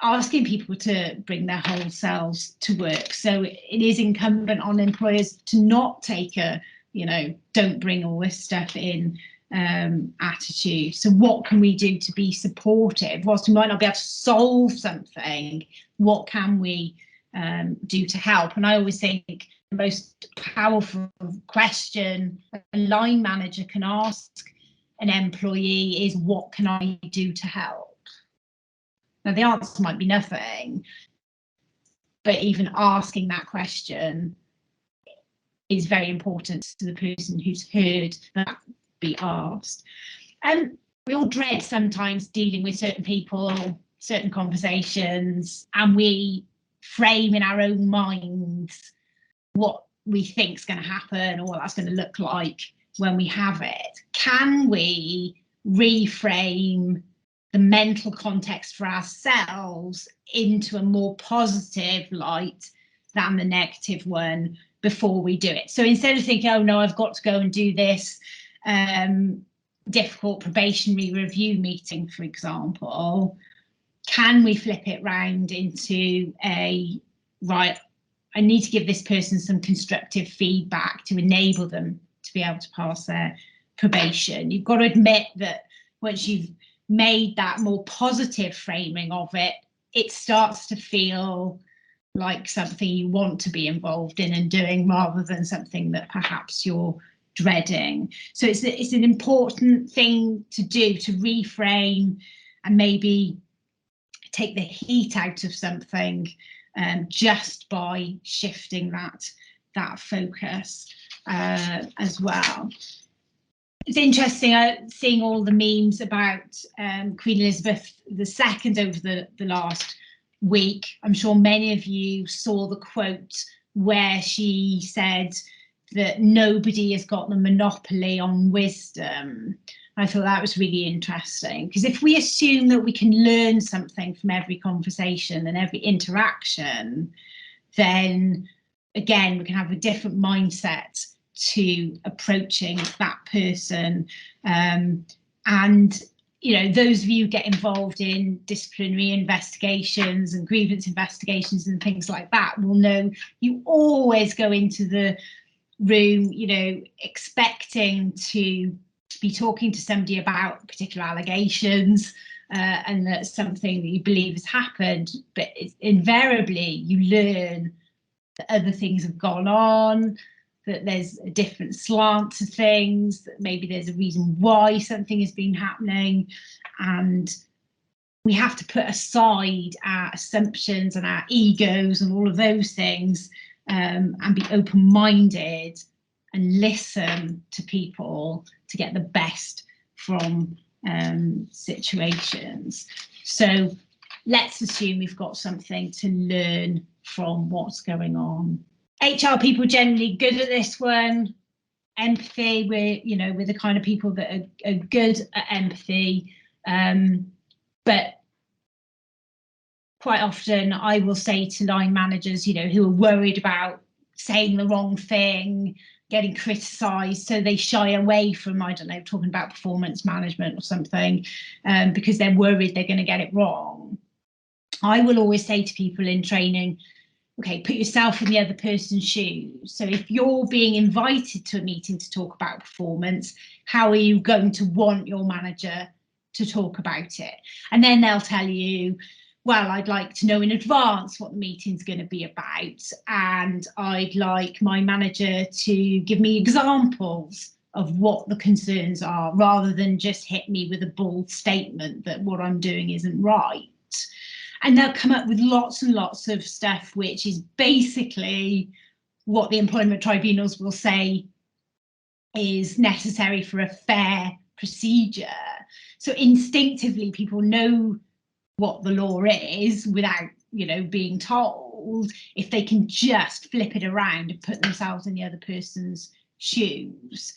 asking people to bring their whole selves to work. So it is incumbent on employers to not take a, you know, don't bring all this stuff in attitude. So what can we do to be supportive? Whilst we might not be able to solve something, what can we do to help? And I always think the most powerful question a line manager can ask an employee is, what can I do to help? Now, the answer might be nothing, but even asking that question is very important to the person who's heard that be asked. We all dread sometimes dealing with certain people, certain conversations, and we frame in our own minds what we think is going to happen or what that's going to look like when we have it. Can we reframe the mental context for ourselves into a more positive light than the negative one before we do it? So instead of thinking, oh no, I've got to go and do this difficult probationary review meeting, for example, can we flip it round into a, right, I need to give this person some constructive feedback to enable them to be able to pass their probation. You've got to admit that once you've made that more positive framing of it, it starts to feel like something you want to be involved in and doing, rather than something that perhaps you're dreading. So it's an important thing to do, to reframe and maybe take the heat out of something just by shifting that focus as well. It's interesting seeing all the memes about Queen Elizabeth II over the last week. I'm sure many of you saw the quote where she said that nobody has got the monopoly on wisdom. I thought that was really interesting, because if we assume that we can learn something from every conversation and every interaction, then again, we can have a different mindset to approaching that person. And you know, those of you who get involved in disciplinary investigations and grievance investigations and things like that will know you always go into the room, you know, expecting to be talking to somebody about particular allegations and that's something that you believe has happened, but it's invariably you learn that other things have gone on, that there's a different slant to things, that maybe there's a reason why something has been happening, and we have to put aside our assumptions and our egos and all of those things and be open-minded and listen to people to get the best from situations. So let's assume we've got something to learn from what's going on. HR people generally good at this one. Empathy, we're the kind of people that are good at empathy, but quite often I will say to line managers, you know, who are worried about saying the wrong thing, getting criticised, so they shy away from, I don't know, talking about performance management or something, because they're worried they're going to get it wrong. I will always say to people in training, okay, put yourself in the other person's shoes. So if you're being invited to a meeting to talk about performance, how are you going to want your manager to talk about it? And then they'll tell you, well, I'd like to know in advance what the meeting's going to be about, and I'd like my manager to give me examples of what the concerns are, rather than just hit me with a bold statement that what I'm doing isn't right. And they'll come up with lots and lots of stuff, which is basically what the employment tribunals will say is necessary for a fair procedure. So instinctively, people know what the law is without, you know, being told, if they can just flip it around and put themselves in the other person's shoes.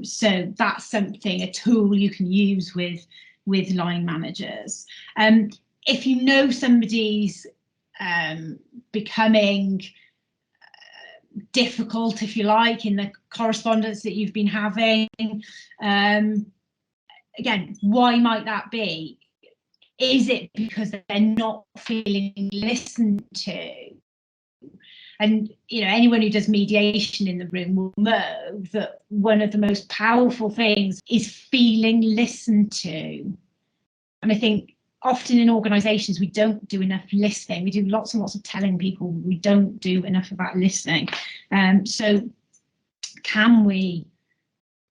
So that's something, a tool you can use with line managers. If you know somebody's becoming difficult, if you like, in the correspondence that you've been having, again, why might that be? Is it because they're not feeling listened to? And, you know, anyone who does mediation in the room will know that one of the most powerful things is feeling listened to. And I think often in organisations, we don't do enough listening. We do lots and lots of telling people. We don't do enough about listening. So can we,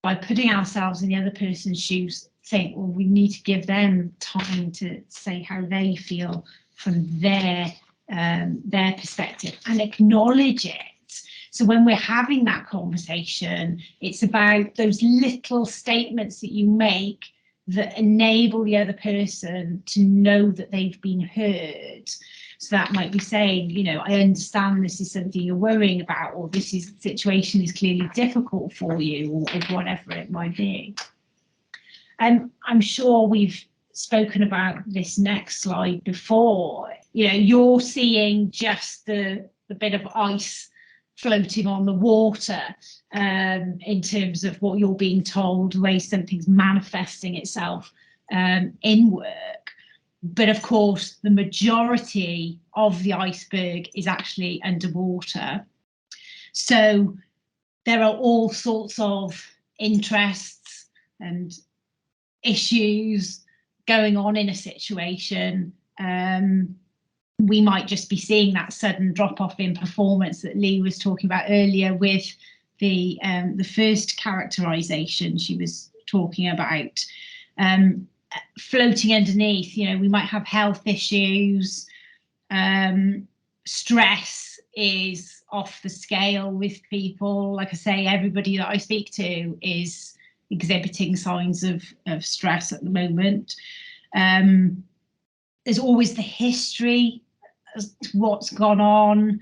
by putting ourselves in the other person's shoes, think, well, we need to give them time to say how they feel from their perspective, and acknowledge it. So when we're having that conversation, it's about those little statements that you make that enable the other person to know that they've been heard. So that might be saying, you know, I understand this is something you're worrying about, or this situation is clearly difficult for you, or whatever it might be. And I'm sure we've spoken about this next slide before. You know, you're seeing just the bit of ice floating on the water in terms of what you're being told, the way something's manifesting itself in work. But of course, the majority of the iceberg is actually underwater. So there are all sorts of interests and issues going on in a situation. We might just be seeing that sudden drop-off in performance that Lee was talking about earlier with the first characterization she was talking about. Floating underneath, you know, we might have health issues. Stress is off the scale with people. Like I say, everybody that I speak to is exhibiting signs of stress at the moment. There's always the history, what's gone on,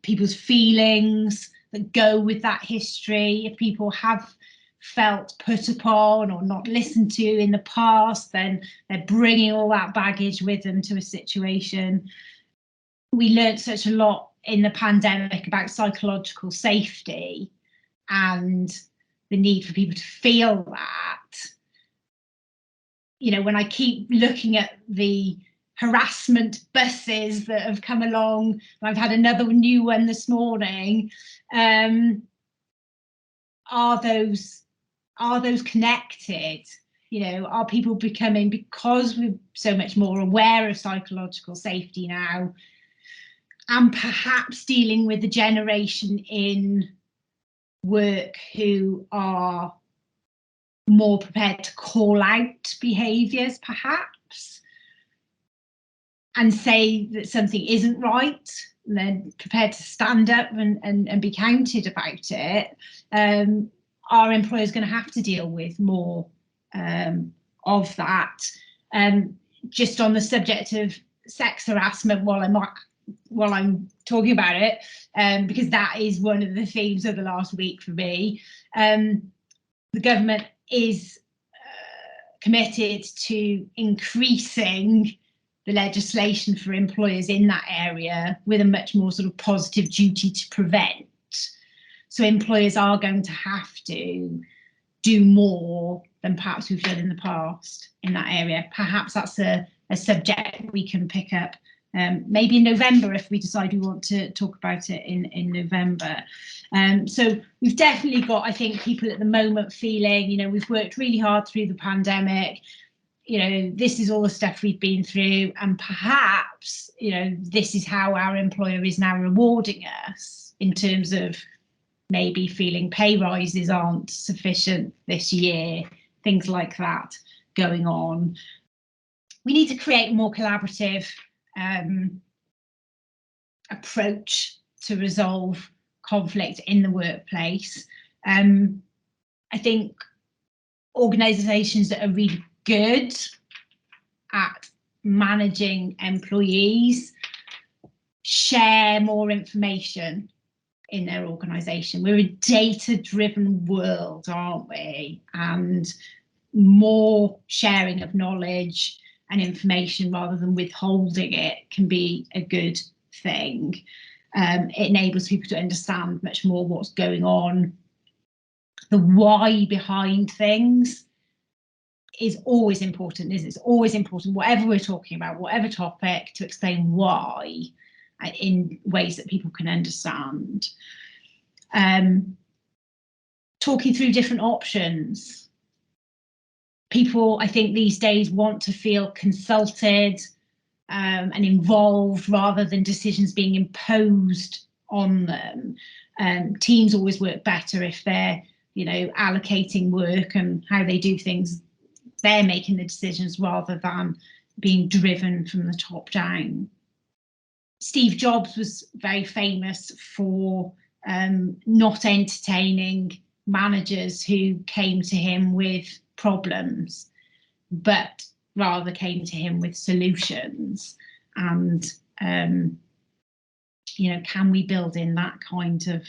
people's feelings that go with that history. If people have felt put upon or not listened to in the past, then they're bringing all that baggage with them to a situation. We learned such a lot in the pandemic about psychological safety and the need for people to feel that. You know, when I keep looking at the harassment buses that have come along, and I've had another new one this morning, are those connected? You know, are people becoming, because we're so much more aware of psychological safety now, and perhaps dealing with the generation in work who are more prepared to call out behaviours perhaps and say that something isn't right, and then prepared to stand up and be counted about it, our employers going to have to deal with more of that. Just on the subject of sex harassment, while I'm talking about it, because that is one of the themes of the last week for me, the government is committed to increasing the legislation for employers in that area with a much more sort of positive duty to prevent. So employers are going to have to do more than perhaps we've done in the past in that area. Perhaps that's a subject we can pick up maybe in November if we decide we want to talk about it in November. So we've definitely got, I think, people at the moment feeling, you know, we've worked really hard through the pandemic. You know, this is all the stuff we've been through, and perhaps, you know, this is how our employer is now rewarding us in terms of maybe feeling pay rises aren't sufficient this year, things like that going on. We need to create a more collaborative approach to resolve conflict in the workplace. I think organisations that are really good at managing employees share more information in their organisation. We're a data-driven world, aren't we? And more sharing of knowledge and information rather than withholding it can be a good thing. It enables people to understand much more what's going on. The why behind things is always important, isn't it? It's always important, whatever we're talking about, whatever topic, to explain why in ways that people can understand. Talking through different options. People, I think, these days want to feel consulted and involved rather than decisions being imposed on them. Teams always work better if they're, you know, allocating work and how they do things. They're making the decisions rather than being driven from the top down. Steve Jobs was very famous for not entertaining managers who came to him with problems, but rather came to him with solutions. And you know, can we build in that kind of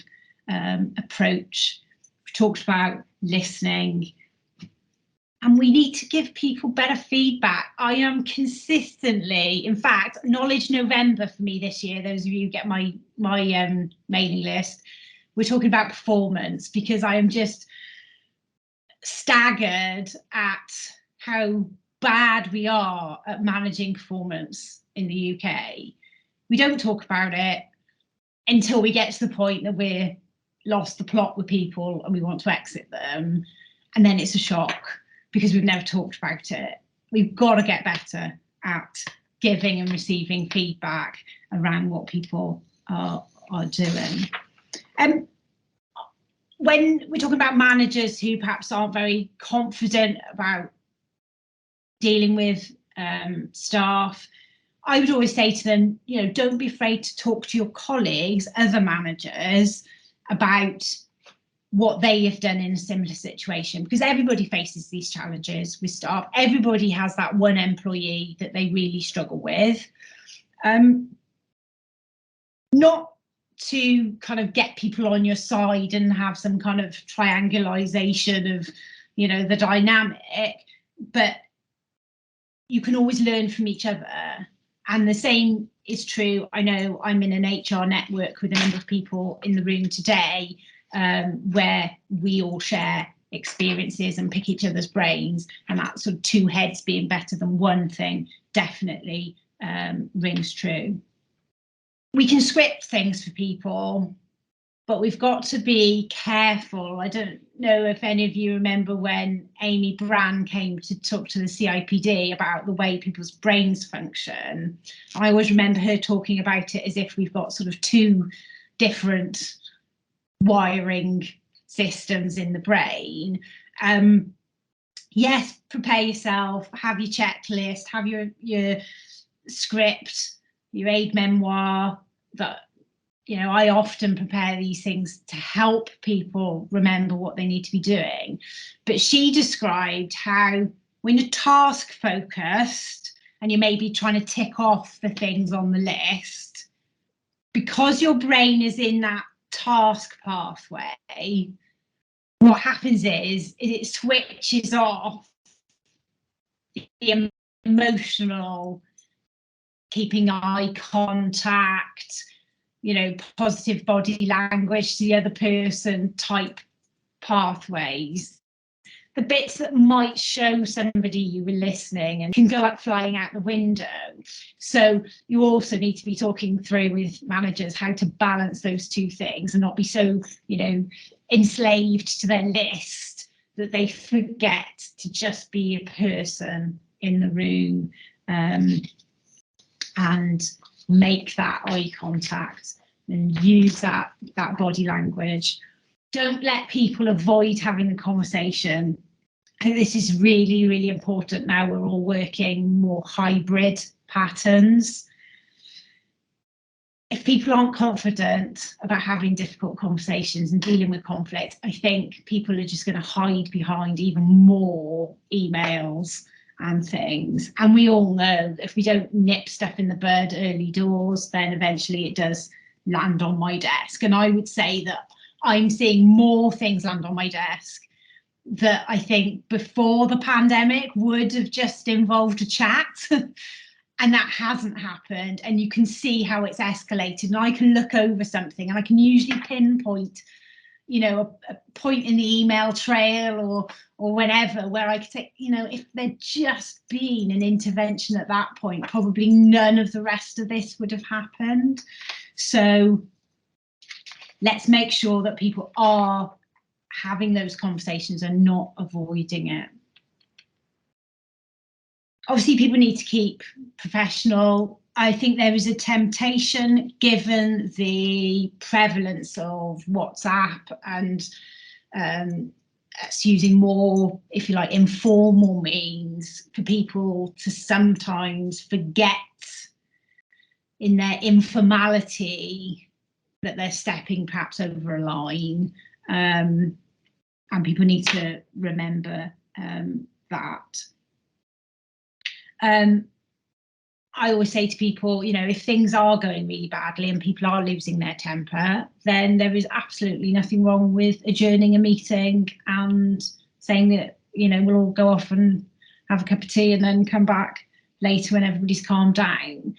approach? We talked about listening, and we need to give people better feedback. I am consistently, in fact, Knowledge November for me this year, those of you who get my mailing list, we're talking about performance, because I am just staggered at how bad we are at managing performance in the UK. We don't talk about it until we get to the point that we're lost the plot with people and we want to exit them. And then it's a shock because we've never talked about it. We've got to get better at giving and receiving feedback around what people are doing. When we're talking about managers who perhaps aren't very confident about dealing with staff, I would always say to them, you know, don't be afraid to talk to your colleagues, other managers, about what they have done in a similar situation, because everybody faces these challenges with staff. Everybody has that one employee that they really struggle with. Not to kind of get people on your side and have some kind of triangulation of, you know, the dynamic, but you can always learn from each other. And the same is true. I know I'm in an HR network with a number of people in the room today, where we all share experiences and pick each other's brains, and that sort of two heads being better than one thing definitely rings true. We can script things for people, but we've got to be careful. I don't know if any of you remember when Amy Brand came to talk to the CIPD about the way people's brains function. I always remember her talking about it as if we've got sort of two different wiring systems in the brain. Yes, prepare yourself, have your checklist, have your script, your aid memoir. That, you know, I often prepare these things to help people remember what they need to be doing. But she described how when you're task focused and you may be trying to tick off the things on the list, because your brain is in that task pathway, what happens is it switches off the emotional, keeping eye contact, you know, positive body language to the other person type pathways. The bits that might show somebody you were listening and can go up flying out the window. So you also need to be talking through with managers how to balance those two things and not be so, you know, enslaved to their list that they forget to just be a person in the room, and make that eye contact and use that body language. Don't let people avoid having the conversation. I think this is really, really important now. We're all working more hybrid patterns. If people aren't confident about having difficult conversations and dealing with conflict, I think people are just going to hide behind even more emails and things. And we all know that if we don't nip stuff in the bud early doors, then eventually it does land on my desk. And I would say that I'm seeing more things land on my desk that I think before the pandemic would have just involved a chat. And that hasn't happened. And you can see how it's escalated. And I can look over something and I can usually pinpoint, you know, a point in the email trail or whenever where I could say, you know, if there'd just been an intervention at that point, probably none of the rest of this would have happened. So let's make sure that people are having those conversations and not avoiding it. Obviously, people need to keep professional. I think there is a temptation, given the prevalence of WhatsApp and us using more, if you like, informal means, for people to sometimes forget in their informality that they're stepping perhaps over a line, and people need to remember that. I always say to people, you know, if things are going really badly and people are losing their temper, then there is absolutely nothing wrong with adjourning a meeting and saying that, you know, we'll all go off and have a cup of tea and then come back later when everybody's calmed down.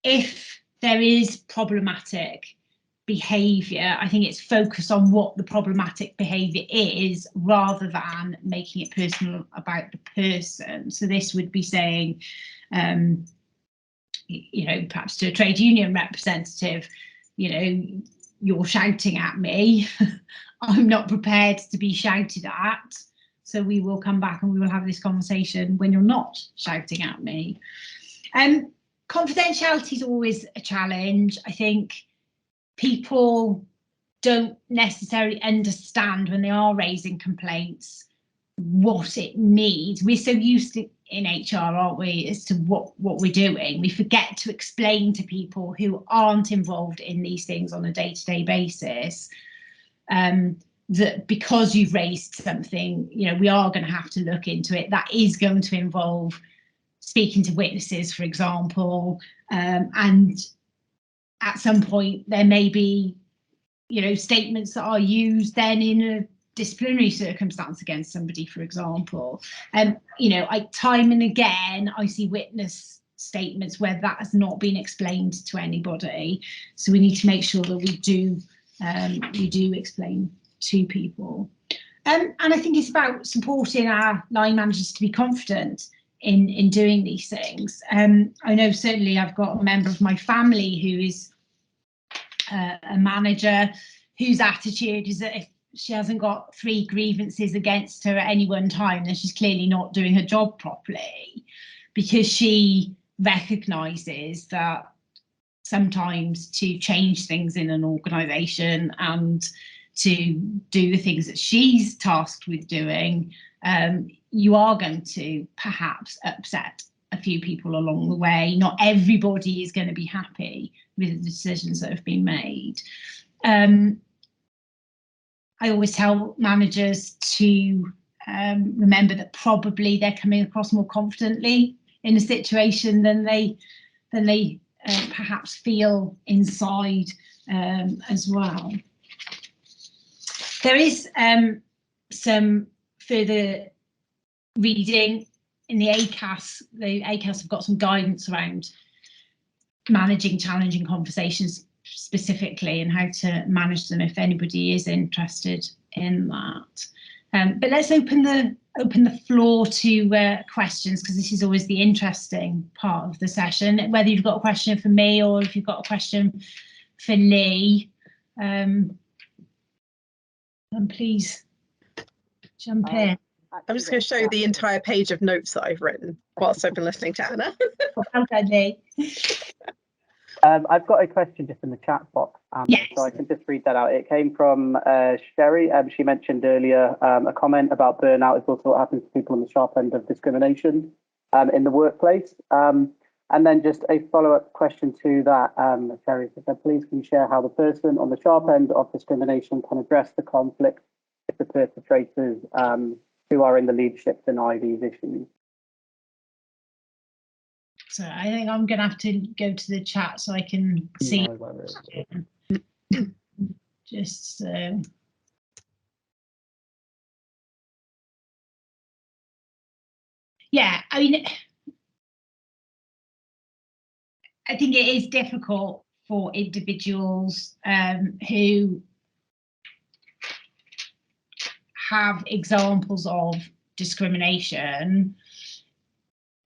If there is problematic behaviour, I think it's focus on what the problematic behaviour is rather than making it personal about the person. So this would be saying, you know, perhaps to a trade union representative, you know, you're shouting at me. I'm not prepared to be shouted at. So we will come back and we will have this conversation when you're not shouting at me. Confidentiality is always a challenge. I think people don't necessarily understand when they are raising complaints what it means. We're so used to in HR, aren't we, as to what we're doing. We forget to explain to people who aren't involved in these things on a day-to-day basis that because you've raised something, you know, we are going to have to look into it. That is going to involve speaking to witnesses, for example, and at some point there may be, you know, statements that are used then in a disciplinary circumstance against somebody, for example. You know, time and again I see witness statements where that has not been explained to anybody, so we need to make sure that we do explain to people. And I think it's about supporting our line managers to be confident in doing these things. I know certainly I've got a member of my family who is a manager whose attitude is that if she hasn't got 3 grievances against her at any one time, then she's clearly not doing her job properly, because she recognises that sometimes to change things in an organisation and to do the things that she's tasked with doing, you are going to perhaps upset a few people along the way. Not everybody is going to be happy with the decisions that have been made. I always tell managers to remember that probably they're coming across more confidently in a situation than they perhaps feel inside as well. There is some further reading in the ACAS. The ACAS have got some guidance around managing challenging conversations specifically and how to manage them if anybody is interested in that. But let's open the floor to questions, because this is always the interesting part of the session. Whether you've got a question for me or if you've got a question for Lee, and please jump in. I'm just going to show you the entire page of notes that I've written whilst I've been listening to Anna. Well done, Lee. I've got a question just in the chat box, Yes. so I can just read that out. It came from Sherry. She mentioned earlier a comment about burnout is also what happens to people on the sharp end of discrimination in the workplace. And then just a follow-up question to that, Sherry said, please can you share how the person on the sharp end of discrimination can address the conflict if the perpetrators who are in the leadership deny these issues? So I think I'm going to have to go to the chat so I can see. Just yeah, I mean, I think it is difficult for individuals who have examples of discrimination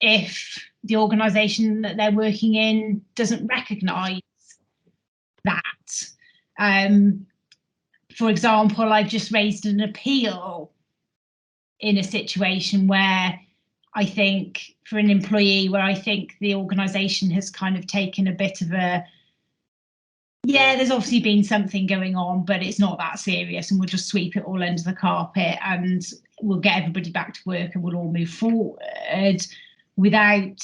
if the organisation that they're working in doesn't recognise that. For example, I've just raised an appeal in a situation where I think for an employee where I think the organisation has kind of taken a bit of a, yeah, there's obviously been something going on, but it's not that serious and we'll just sweep it all under the carpet and we'll get everybody back to work and we'll all move forward without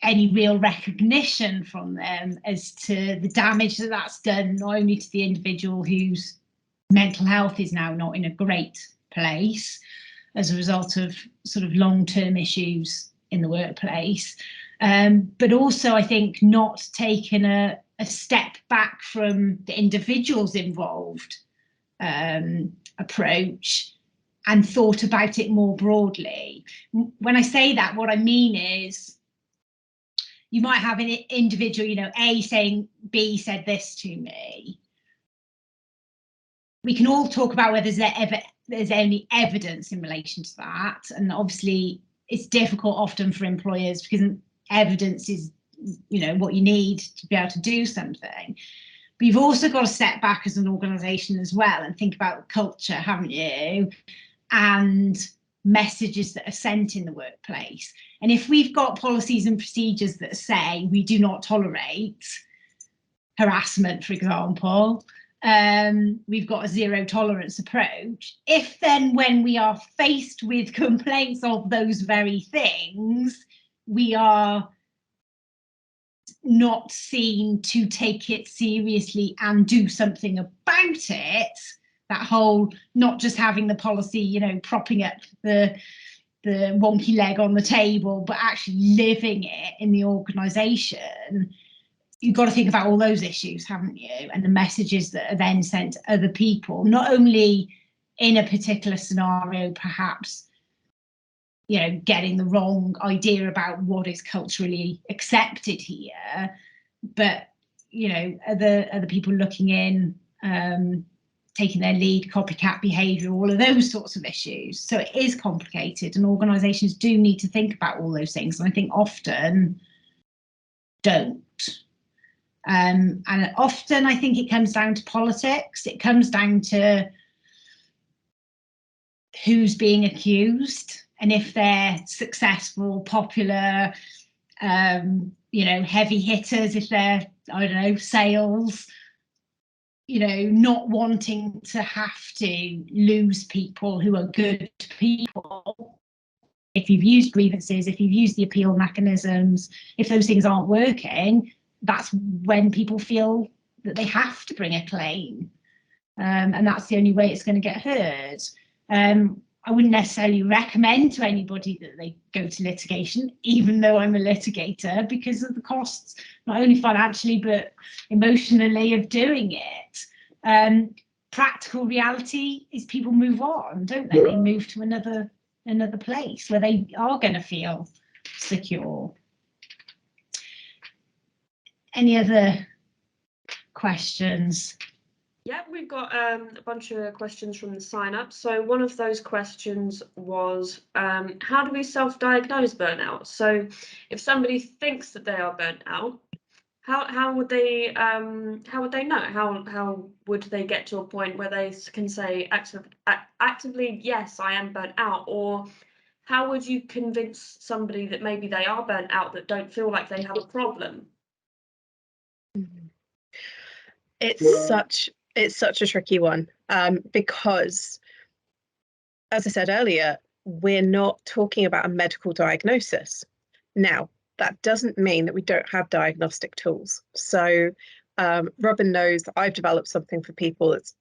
any real recognition from them as to the damage that that's done, not only to the individual whose mental health is now not in a great place as a result of sort of long-term issues in the workplace, but also I think not taking a step back from the individuals involved approach and thought about it more broadly. When I say that, what I mean is you might have an individual, you know, A saying B said this to me. We can all talk about whether there's any evidence in relation to that, and obviously it's difficult often for employers because evidence is, you know, what you need to be able to do something. But you've also got to step back as an organisation as well and think about culture, haven't you? And messages that are sent in the workplace. And if we've got policies and procedures that say we do not tolerate harassment, for example, we've got a zero tolerance approach. If then when we are faced with complaints of those very things, we are not seen to take it seriously and do something about it, that whole not just having the policy, you know, propping up the wonky leg on the table, but actually living it in the organisation, you've got to think about all those issues, haven't you? And the messages that are then sent to other people, not only in a particular scenario, perhaps, you know, getting the wrong idea about what is culturally accepted here, but, you know, other people looking in, taking their lead, copycat behaviour, all of those sorts of issues. So it is complicated, and organisations do need to think about all those things, and I think often don't. And often I think it comes down to politics. It comes down to who's being accused, and if they're successful, popular, you know, heavy hitters, if they're, I don't know, sales, you know, not wanting to have to lose people who are good people. If you've used grievances, if you've used the appeal mechanisms, if those things aren't working, that's when people feel that they have to bring a claim. And that's the only way it's going to get heard. I wouldn't necessarily recommend to anybody that they go to litigation, even though I'm a litigator, because of the costs, not only financially, but emotionally, of doing it. Practical reality is people move on, don't they? They move to another place where they are going to feel secure. Any other questions? Yeah, we've got a bunch of questions from the sign up. So one of those questions was, how do we self-diagnose burnout? So if somebody thinks that they are burnt out, how would they know? How would they get to a point where they can say actively, yes, I am burnt out? Or how would you convince somebody that maybe they are burnt out that don't feel like they have a problem? It's such a tricky one, because, as I said earlier, we're not talking about a medical diagnosis. Now, that doesn't mean that we don't have diagnostic tools. So Robin knows that I've developed something for people that's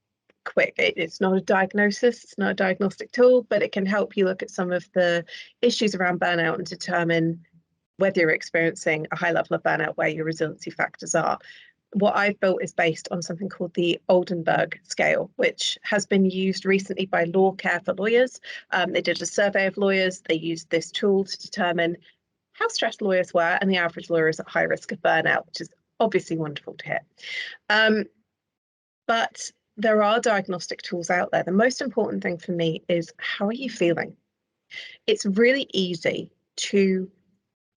quick. It's not a diagnosis, it's not a diagnostic tool, but it can help you look at some of the issues around burnout and determine whether you're experiencing a high level of burnout, where your resiliency factors are. What I've built is based on something called the Oldenburg scale, which has been used recently by Law Care for lawyers. They did a survey of lawyers. They used this tool to determine how stressed lawyers were, and the average lawyer is at high risk of burnout, which is obviously wonderful to hear. But there are diagnostic tools out there. The most important thing for me is, how are you feeling? It's really easy to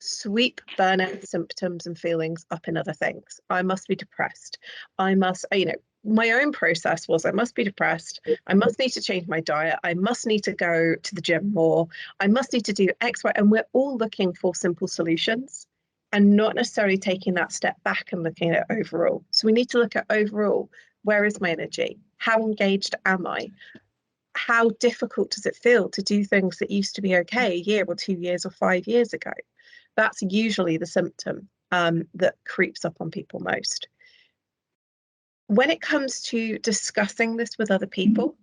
sweep burnout symptoms and feelings up in other things. I must be depressed. I must, you know, my own process was, I must be depressed. I must need to change my diet. I must need to go to the gym more. I must need to do X, Y. And we're all looking for simple solutions and not necessarily taking that step back and looking at overall. So we need to look at overall, where is my energy? How engaged am I? How difficult does it feel to do things that used to be okay a year or 2 years or 5 years ago? That's usually the symptom that creeps up on people most. When it comes to discussing this with other people,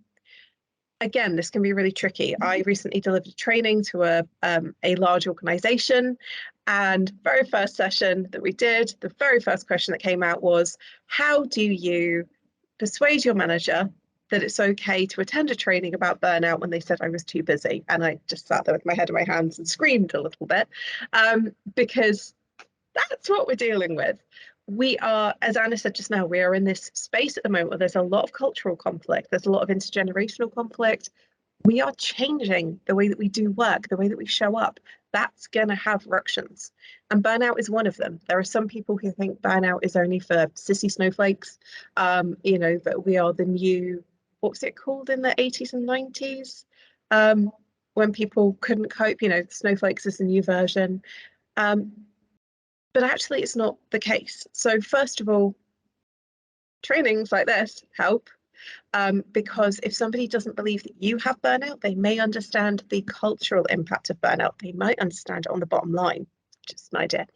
again, this can be really tricky. I recently delivered a training to a large organization, and very first session that we did, the very first question that came out was, how do you persuade your manager that it's okay to attend a training about burnout when they said I was too busy? And I just sat there with my head in my hands and screamed a little bit, because that's what we're dealing with. We are, as Anna said just now, we are in this space at the moment where there's a lot of cultural conflict, there's a lot of intergenerational conflict. We are changing the way that we do work, the way that we show up. That's going to have ructions. And burnout is one of them. There are some people who think burnout is only for sissy snowflakes, you know, that we are the new, what was it called in the 80s and 90s? When people couldn't cope, you know, snowflakes is the new version. But actually, it's not the case. So first of all, trainings like this help, because if somebody doesn't believe that you have burnout, they may understand the cultural impact of burnout. They might understand it on the bottom line. Just an idea.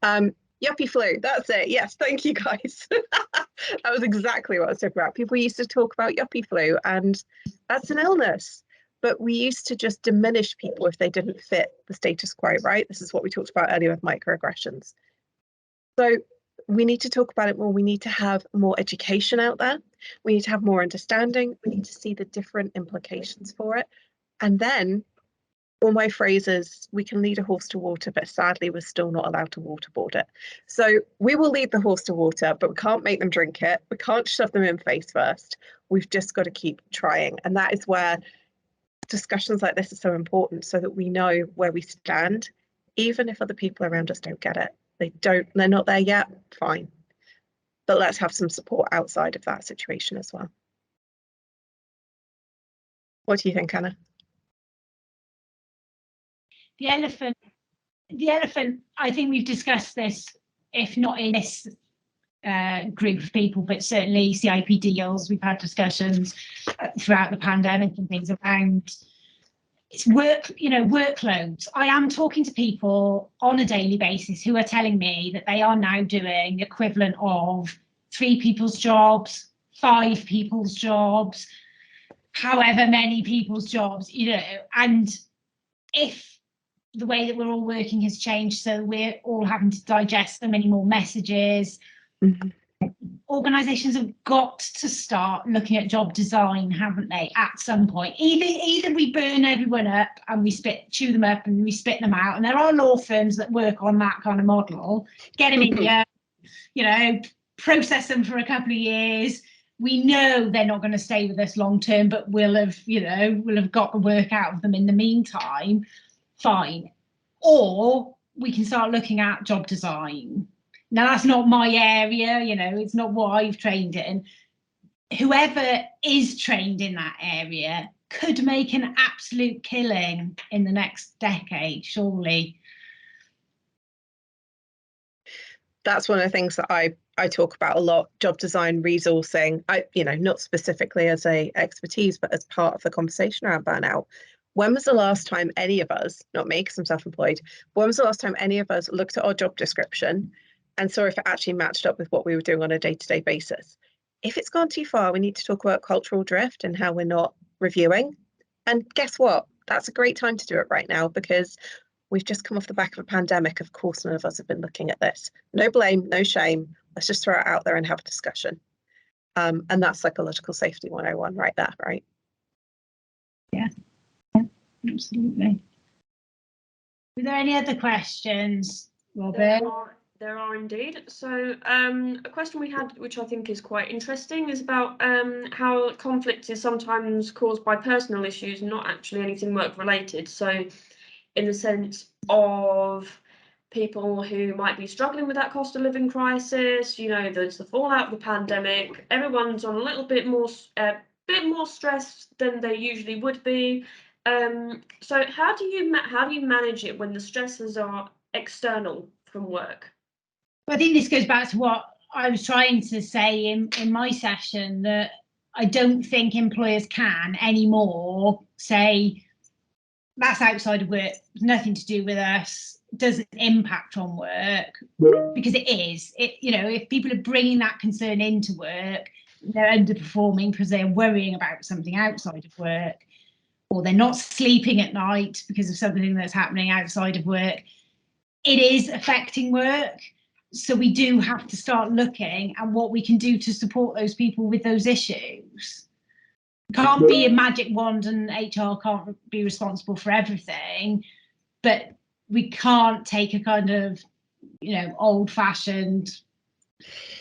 Yuppie flu, that's it. Yes, thank you guys. That was exactly what I was talking about. People used to talk about yuppie flu, and that's an illness. But we used to just diminish people if they didn't fit the status quo, right? This is what we talked about earlier with microaggressions. So we need to talk about it more. We need to have more education out there. We need to have more understanding. We need to see the different implications for it. And then all my phrases, we can lead a horse to water, but sadly, we're still not allowed to waterboard it. So we will lead the horse to water, but we can't make them drink it. We can't shove them in face first. We've just got to keep trying. And that is where discussions like this are so important, so that we know where we stand, even if other people around us don't get it. They're not there yet, fine. But let's have some support outside of that situation as well. What do you think, Anna? The elephant, I think we've discussed this, if not in this group of people, but certainly CIPDs, we've had discussions throughout the pandemic and things around it's workloads. I am talking to people on a daily basis who are telling me that they are now doing the equivalent of 3 people's jobs, 5 people's jobs, however many people's jobs, you know, and if the way that we're all working has changed, so we're all having to digest so many more messages, organisations have got to start looking at job design, haven't they, at some point? Either we burn everyone up and we chew them up and we spit them out, and there are law firms that work on that kind of model, get them in here, you know, process them for a couple of years. We know they're not going to stay with us long term, but we'll have got the work out of them in the meantime, fine. Or we can start looking at job design. Now, that's not my area, you know, it's not what I've trained in. Whoever is trained in that area could make an absolute killing in the next decade, surely. That's one of the things that I talk about a lot, job design, resourcing, not specifically as a expertise, but as part of the conversation around burnout. When was the last time any of us, not me because I'm self-employed, when was the last time any of us looked at our job description and saw if it actually matched up with what we were doing on a day-to-day basis? If it's gone too far, we need to talk about cultural drift and how we're not reviewing. And guess what? That's a great time to do it right now, because we've just come off the back of a pandemic. Of course, none of us have been looking at this. No blame, no shame. Let's just throw it out there and have a discussion. And that's psychological safety 101 right there, right? Yeah, absolutely. Are there any other questions, Robert? There are indeed. So a question we had, which I think is quite interesting, is about how conflict is sometimes caused by personal issues, not actually anything work related. So in the sense of people who might be struggling with that cost of living crisis, you know, there's the fallout of the pandemic, everyone's on a little bit more stress than they usually would be. So how do you manage it when the stresses are external from work? I think this goes back to what I was trying to say in my session, that I don't think employers can anymore say that's outside of work, nothing to do with us, doesn't impact on work, because it is. If people are bringing that concern into work, they're underperforming because they're worrying about something outside of work, or they're not sleeping at night because of something that's happening outside of work. It is affecting work. So we do have to start looking at what we can do to support those people with those issues. Can't be a magic wand, and HR can't be responsible for everything, but we can't take a kind of, old-fashioned,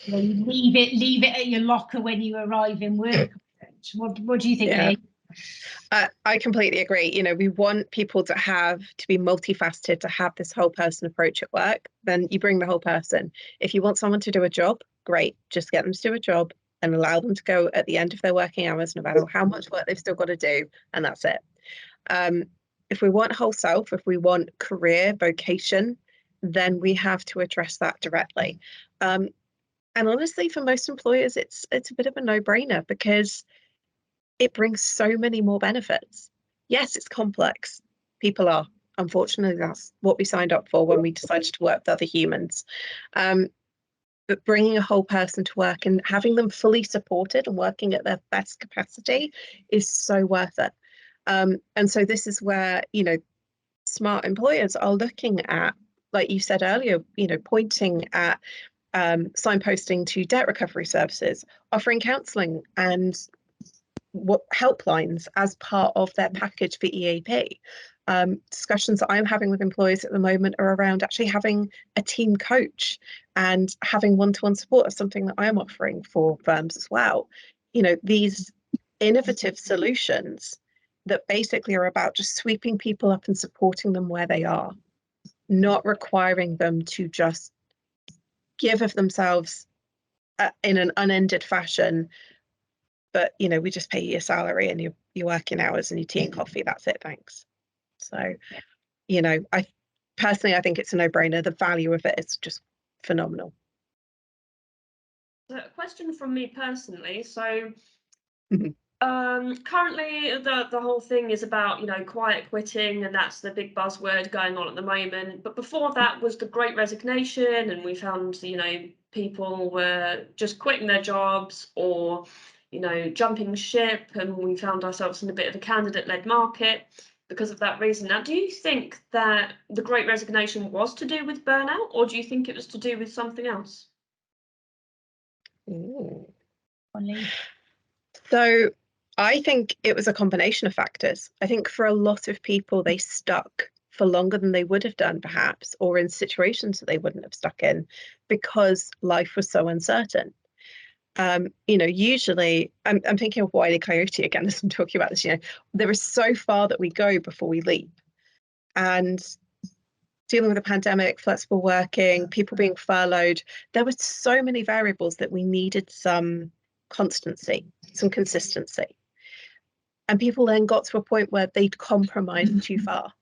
leave it at your locker when you arrive in work. What do you think, Lee? I completely agree. We want people to be multifaceted, to have this whole person approach at work. Then you bring the whole person. If you want someone to do a job, great, just get them to do a job and allow them to go at the end of their working hours, no matter how much work they've still got to do, and that's it. If we want whole self, if we want career, vocation, then we have to address that directly. And honestly, for most employers, it's a bit of a no-brainer, because it brings so many more benefits. Yes, it's complex. People are. Unfortunately, that's what we signed up for when we decided to work with other humans. But bringing a whole person to work and having them fully supported and working at their best capacity is so worth it. And so this is where, smart employers are looking at, like you said earlier, pointing at signposting to debt recovery services, offering counselling and helplines as part of their package for EAP. Discussions that I'm having with employers at the moment are around actually having a team coach and having one-to-one support is something that I'm offering for firms as well. These innovative solutions that basically are about just sweeping people up and supporting them where they are, not requiring them to just give of themselves in an unended fashion. But, we just pay you your salary and your working hours and your tea and coffee. That's it. Thanks. So, I think it's a no-brainer. The value of it is just phenomenal. So a question from me personally. So currently the whole thing is about, quiet quitting, and that's the big buzzword going on at the moment. But before that was the Great Resignation, and we found, people were just quitting their jobs or jumping ship, and we found ourselves in a bit of a candidate-led market because of that reason. Now, do you think that the Great Resignation was to do with burnout, or do you think it was to do with something else? So I think it was a combination of factors. I think for a lot of people, they stuck for longer than they would have done, perhaps, or in situations that they wouldn't have stuck in because life was so uncertain. Usually I'm thinking of Wile E. Coyote again as I'm talking about this. There is so far that we go before we leap, and dealing with a pandemic, flexible working, people being furloughed, there were so many variables that we needed some constancy, some consistency, and people then got to a point where they'd compromised too far.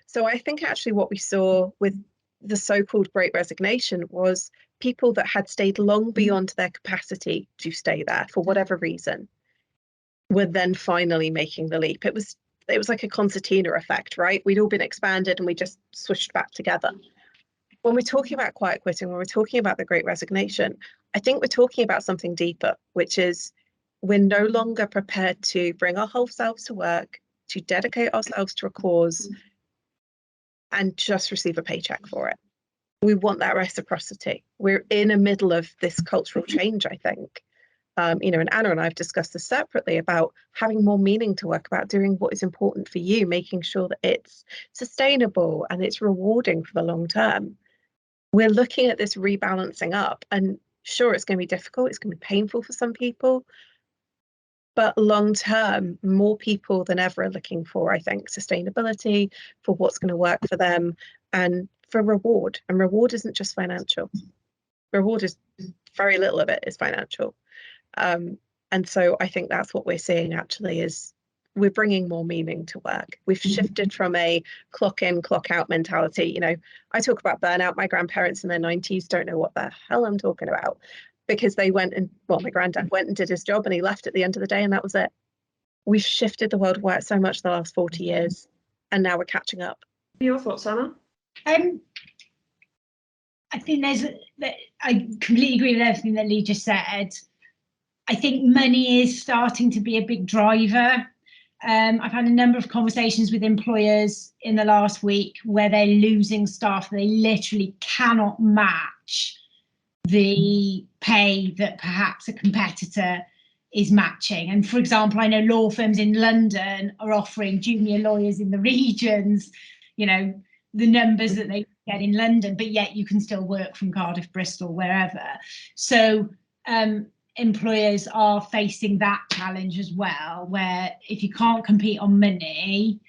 So I think actually what we saw with the so-called Great Resignation was people that had stayed long beyond their capacity to stay there for whatever reason were then finally making the leap. It was like a concertina effect, right? We'd all been expanded and we just swished back together. When we're talking about quiet quitting, when we're talking about the Great Resignation, I think we're talking about something deeper, which is we're no longer prepared to bring our whole selves to work, to dedicate ourselves to a cause and just receive a paycheck for it. We want that reciprocity. We're in the middle of this cultural change, I think. And Anna and I have discussed this separately about having more meaning to work, about doing what is important for you, making sure that it's sustainable and it's rewarding for the long term. We're looking at this rebalancing up, and sure, it's going to be difficult. It's going to be painful for some people. But long term, more people than ever are looking for, I think, sustainability, for what's going to work for them, and for reward. And reward isn't just financial. Reward is very little of it is financial. And so I think that's what we're seeing actually is we're bringing more meaning to work. We've shifted from a clock in, clock out mentality. I talk about burnout. My grandparents in their 90s don't know what the hell I'm talking about, because they went and, my granddad went and did his job and he left at the end of the day and that was it. We've shifted the world of work so much the last 40 years and now we're catching up. Your thoughts, Anna? I think I completely agree with everything that Lee just said. I think money is starting to be a big driver. I've had a number of conversations with employers in the last week where they're losing staff. They literally cannot match the pay that perhaps a competitor is matching. And for example, I know law firms in London are offering junior lawyers in the regions, you know, the numbers that they get in London, but yet you can still work from Cardiff, Bristol, wherever. So employers are facing that challenge as well, where if you can't compete on money,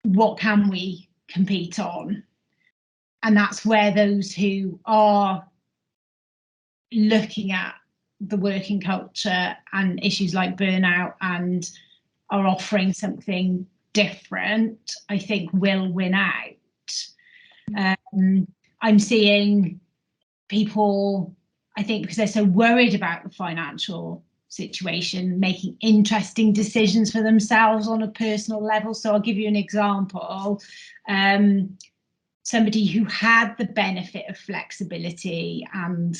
what can we compete on? And that's where those who are looking at the working culture and issues like burnout and are offering something different, I think will win out. I'm seeing people, I think because they're so worried about the financial situation, making interesting decisions for themselves on a personal level. So I'll give you an example. Somebody who had the benefit of flexibility and,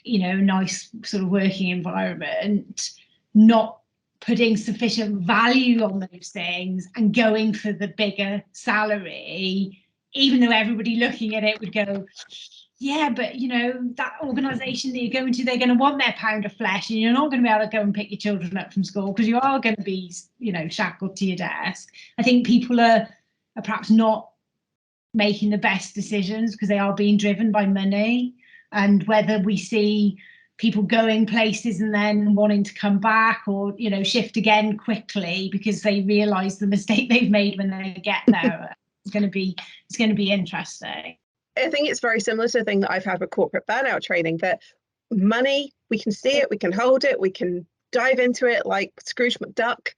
you know, nice sort of working environment, not putting sufficient value on those things and going for the bigger salary, even though everybody looking at it would go, yeah, but you know, that organisation that you're going to, they're going to want their pound of flesh, and you're not going to be able to go and pick your children up from school because you are going to be, you know, shackled to your desk. I think people are perhaps not making the best decisions because they are being driven by money, and whether we see people going places and then wanting to come back, or, you know, shift again quickly because they realise the mistake they've made when they get there. It's going to be interesting. I think it's very similar to the thing that I've had with corporate burnout training, that money, we can see it, we can hold it, we can dive into it like Scrooge McDuck,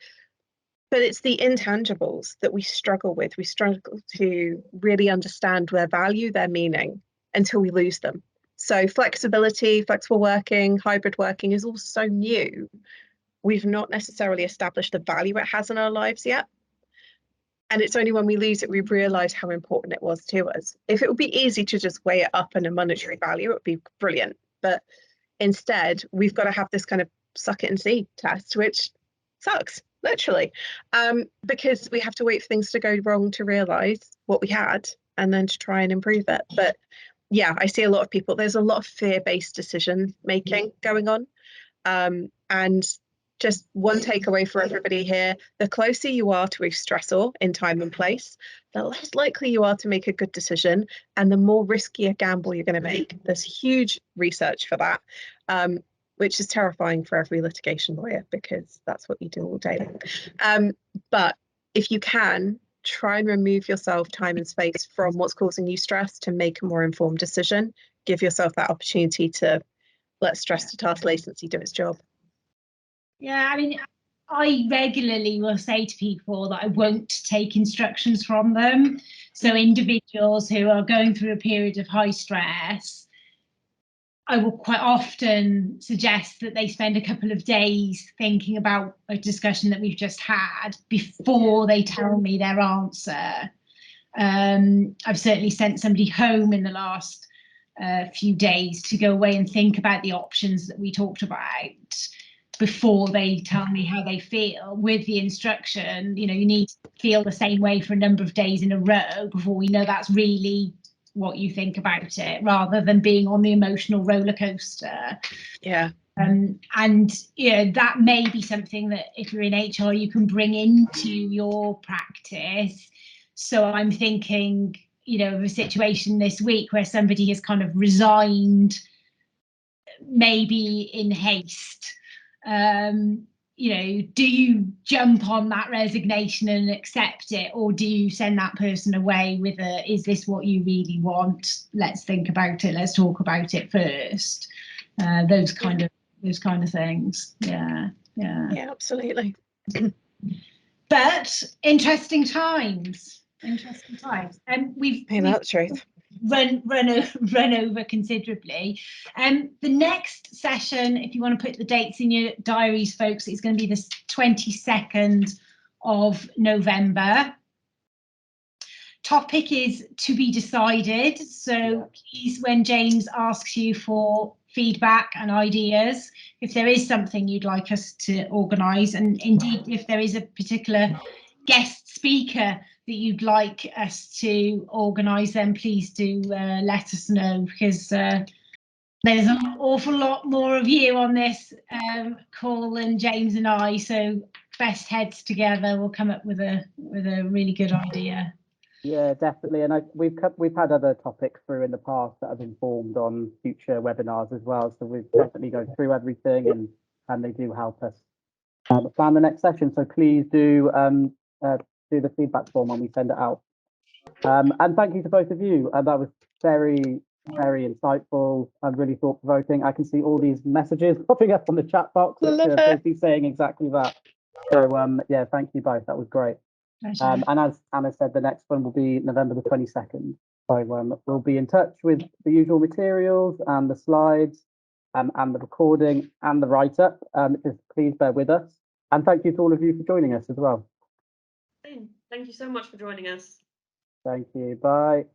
but it's the intangibles that we struggle with. We struggle to really understand their value, their meaning, until we lose them. So flexibility, flexible working, hybrid working is all so new. We've not necessarily established the value it has in our lives yet. And it's only when we lose it, we realise how important it was to us. If it would be easy to just weigh it up in a monetary value, it would be brilliant. But instead, we've got to have this kind of suck it and see test, which sucks, literally, because we have to wait for things to go wrong to realise what we had and then to try and improve it. But yeah, I see a lot of people, there's a lot of fear-based decision making going on. And just one takeaway for everybody here: the closer you are to a stressor in time and place, the less likely you are to make a good decision and the more risky a gamble you're going to make. There's huge research for that, which is terrifying for every litigation lawyer because that's what you do all day long. But if you can, try and remove yourself time and space from what's causing you stress to make a more informed decision. Give yourself that opportunity to let stress to task latency do its job. Yeah, I mean, I regularly will say to people that I won't take instructions from them. So individuals who are going through a period of high stress, I will quite often suggest that they spend a couple of days thinking about a discussion that we've just had before they tell me their answer. I've certainly sent somebody home in the last few days to go away and think about the options that we talked about before they tell me how they feel, with the instruction, you know, you need to feel the same way for a number of days in a row before we know that's really what you think about it, rather than being on the emotional roller coaster. Yeah. And you know, that may be something that if you're in HR you can bring into your practice. So I'm thinking, you know, of a situation this week where somebody has kind of resigned, maybe in haste. You know, do you jump on that resignation and accept it, or do you send that person away with a, is this what you really want? Let's think about it. Let's talk about it first. Those kind of things. Yeah, absolutely. But interesting times. And we've that's true. Run over considerably. The next session, if you want to put the dates in your diaries, folks, is going to be the 22nd of November. topic is to be decided. So please, when James asks you for feedback and ideas, if there is something you'd like us to organise, and indeed if there is a particular guest speaker that you'd like us to organise, then please do let us know, because there's an awful lot more of you on this call than James and I, so best heads together will come up with a really good idea. Yeah, definitely. And we've had other topics through in the past that have informed on future webinars as well. So we've definitely go through everything, and they do help us plan the next session. So please do do the feedback form when we send it out. And thank you to both of you. That was very, very insightful and really thought-provoking. I can see all these messages popping up on the chat box, which are basically saying exactly that. So yeah, thank you both. That was great. And as Anna said, the next one will be November the 22nd. So we'll be in touch with the usual materials and the slides and the recording and the write-up. Just please bear with us. And thank you to all of you for joining us as well. Thank you so much for joining us. Thank you. Bye.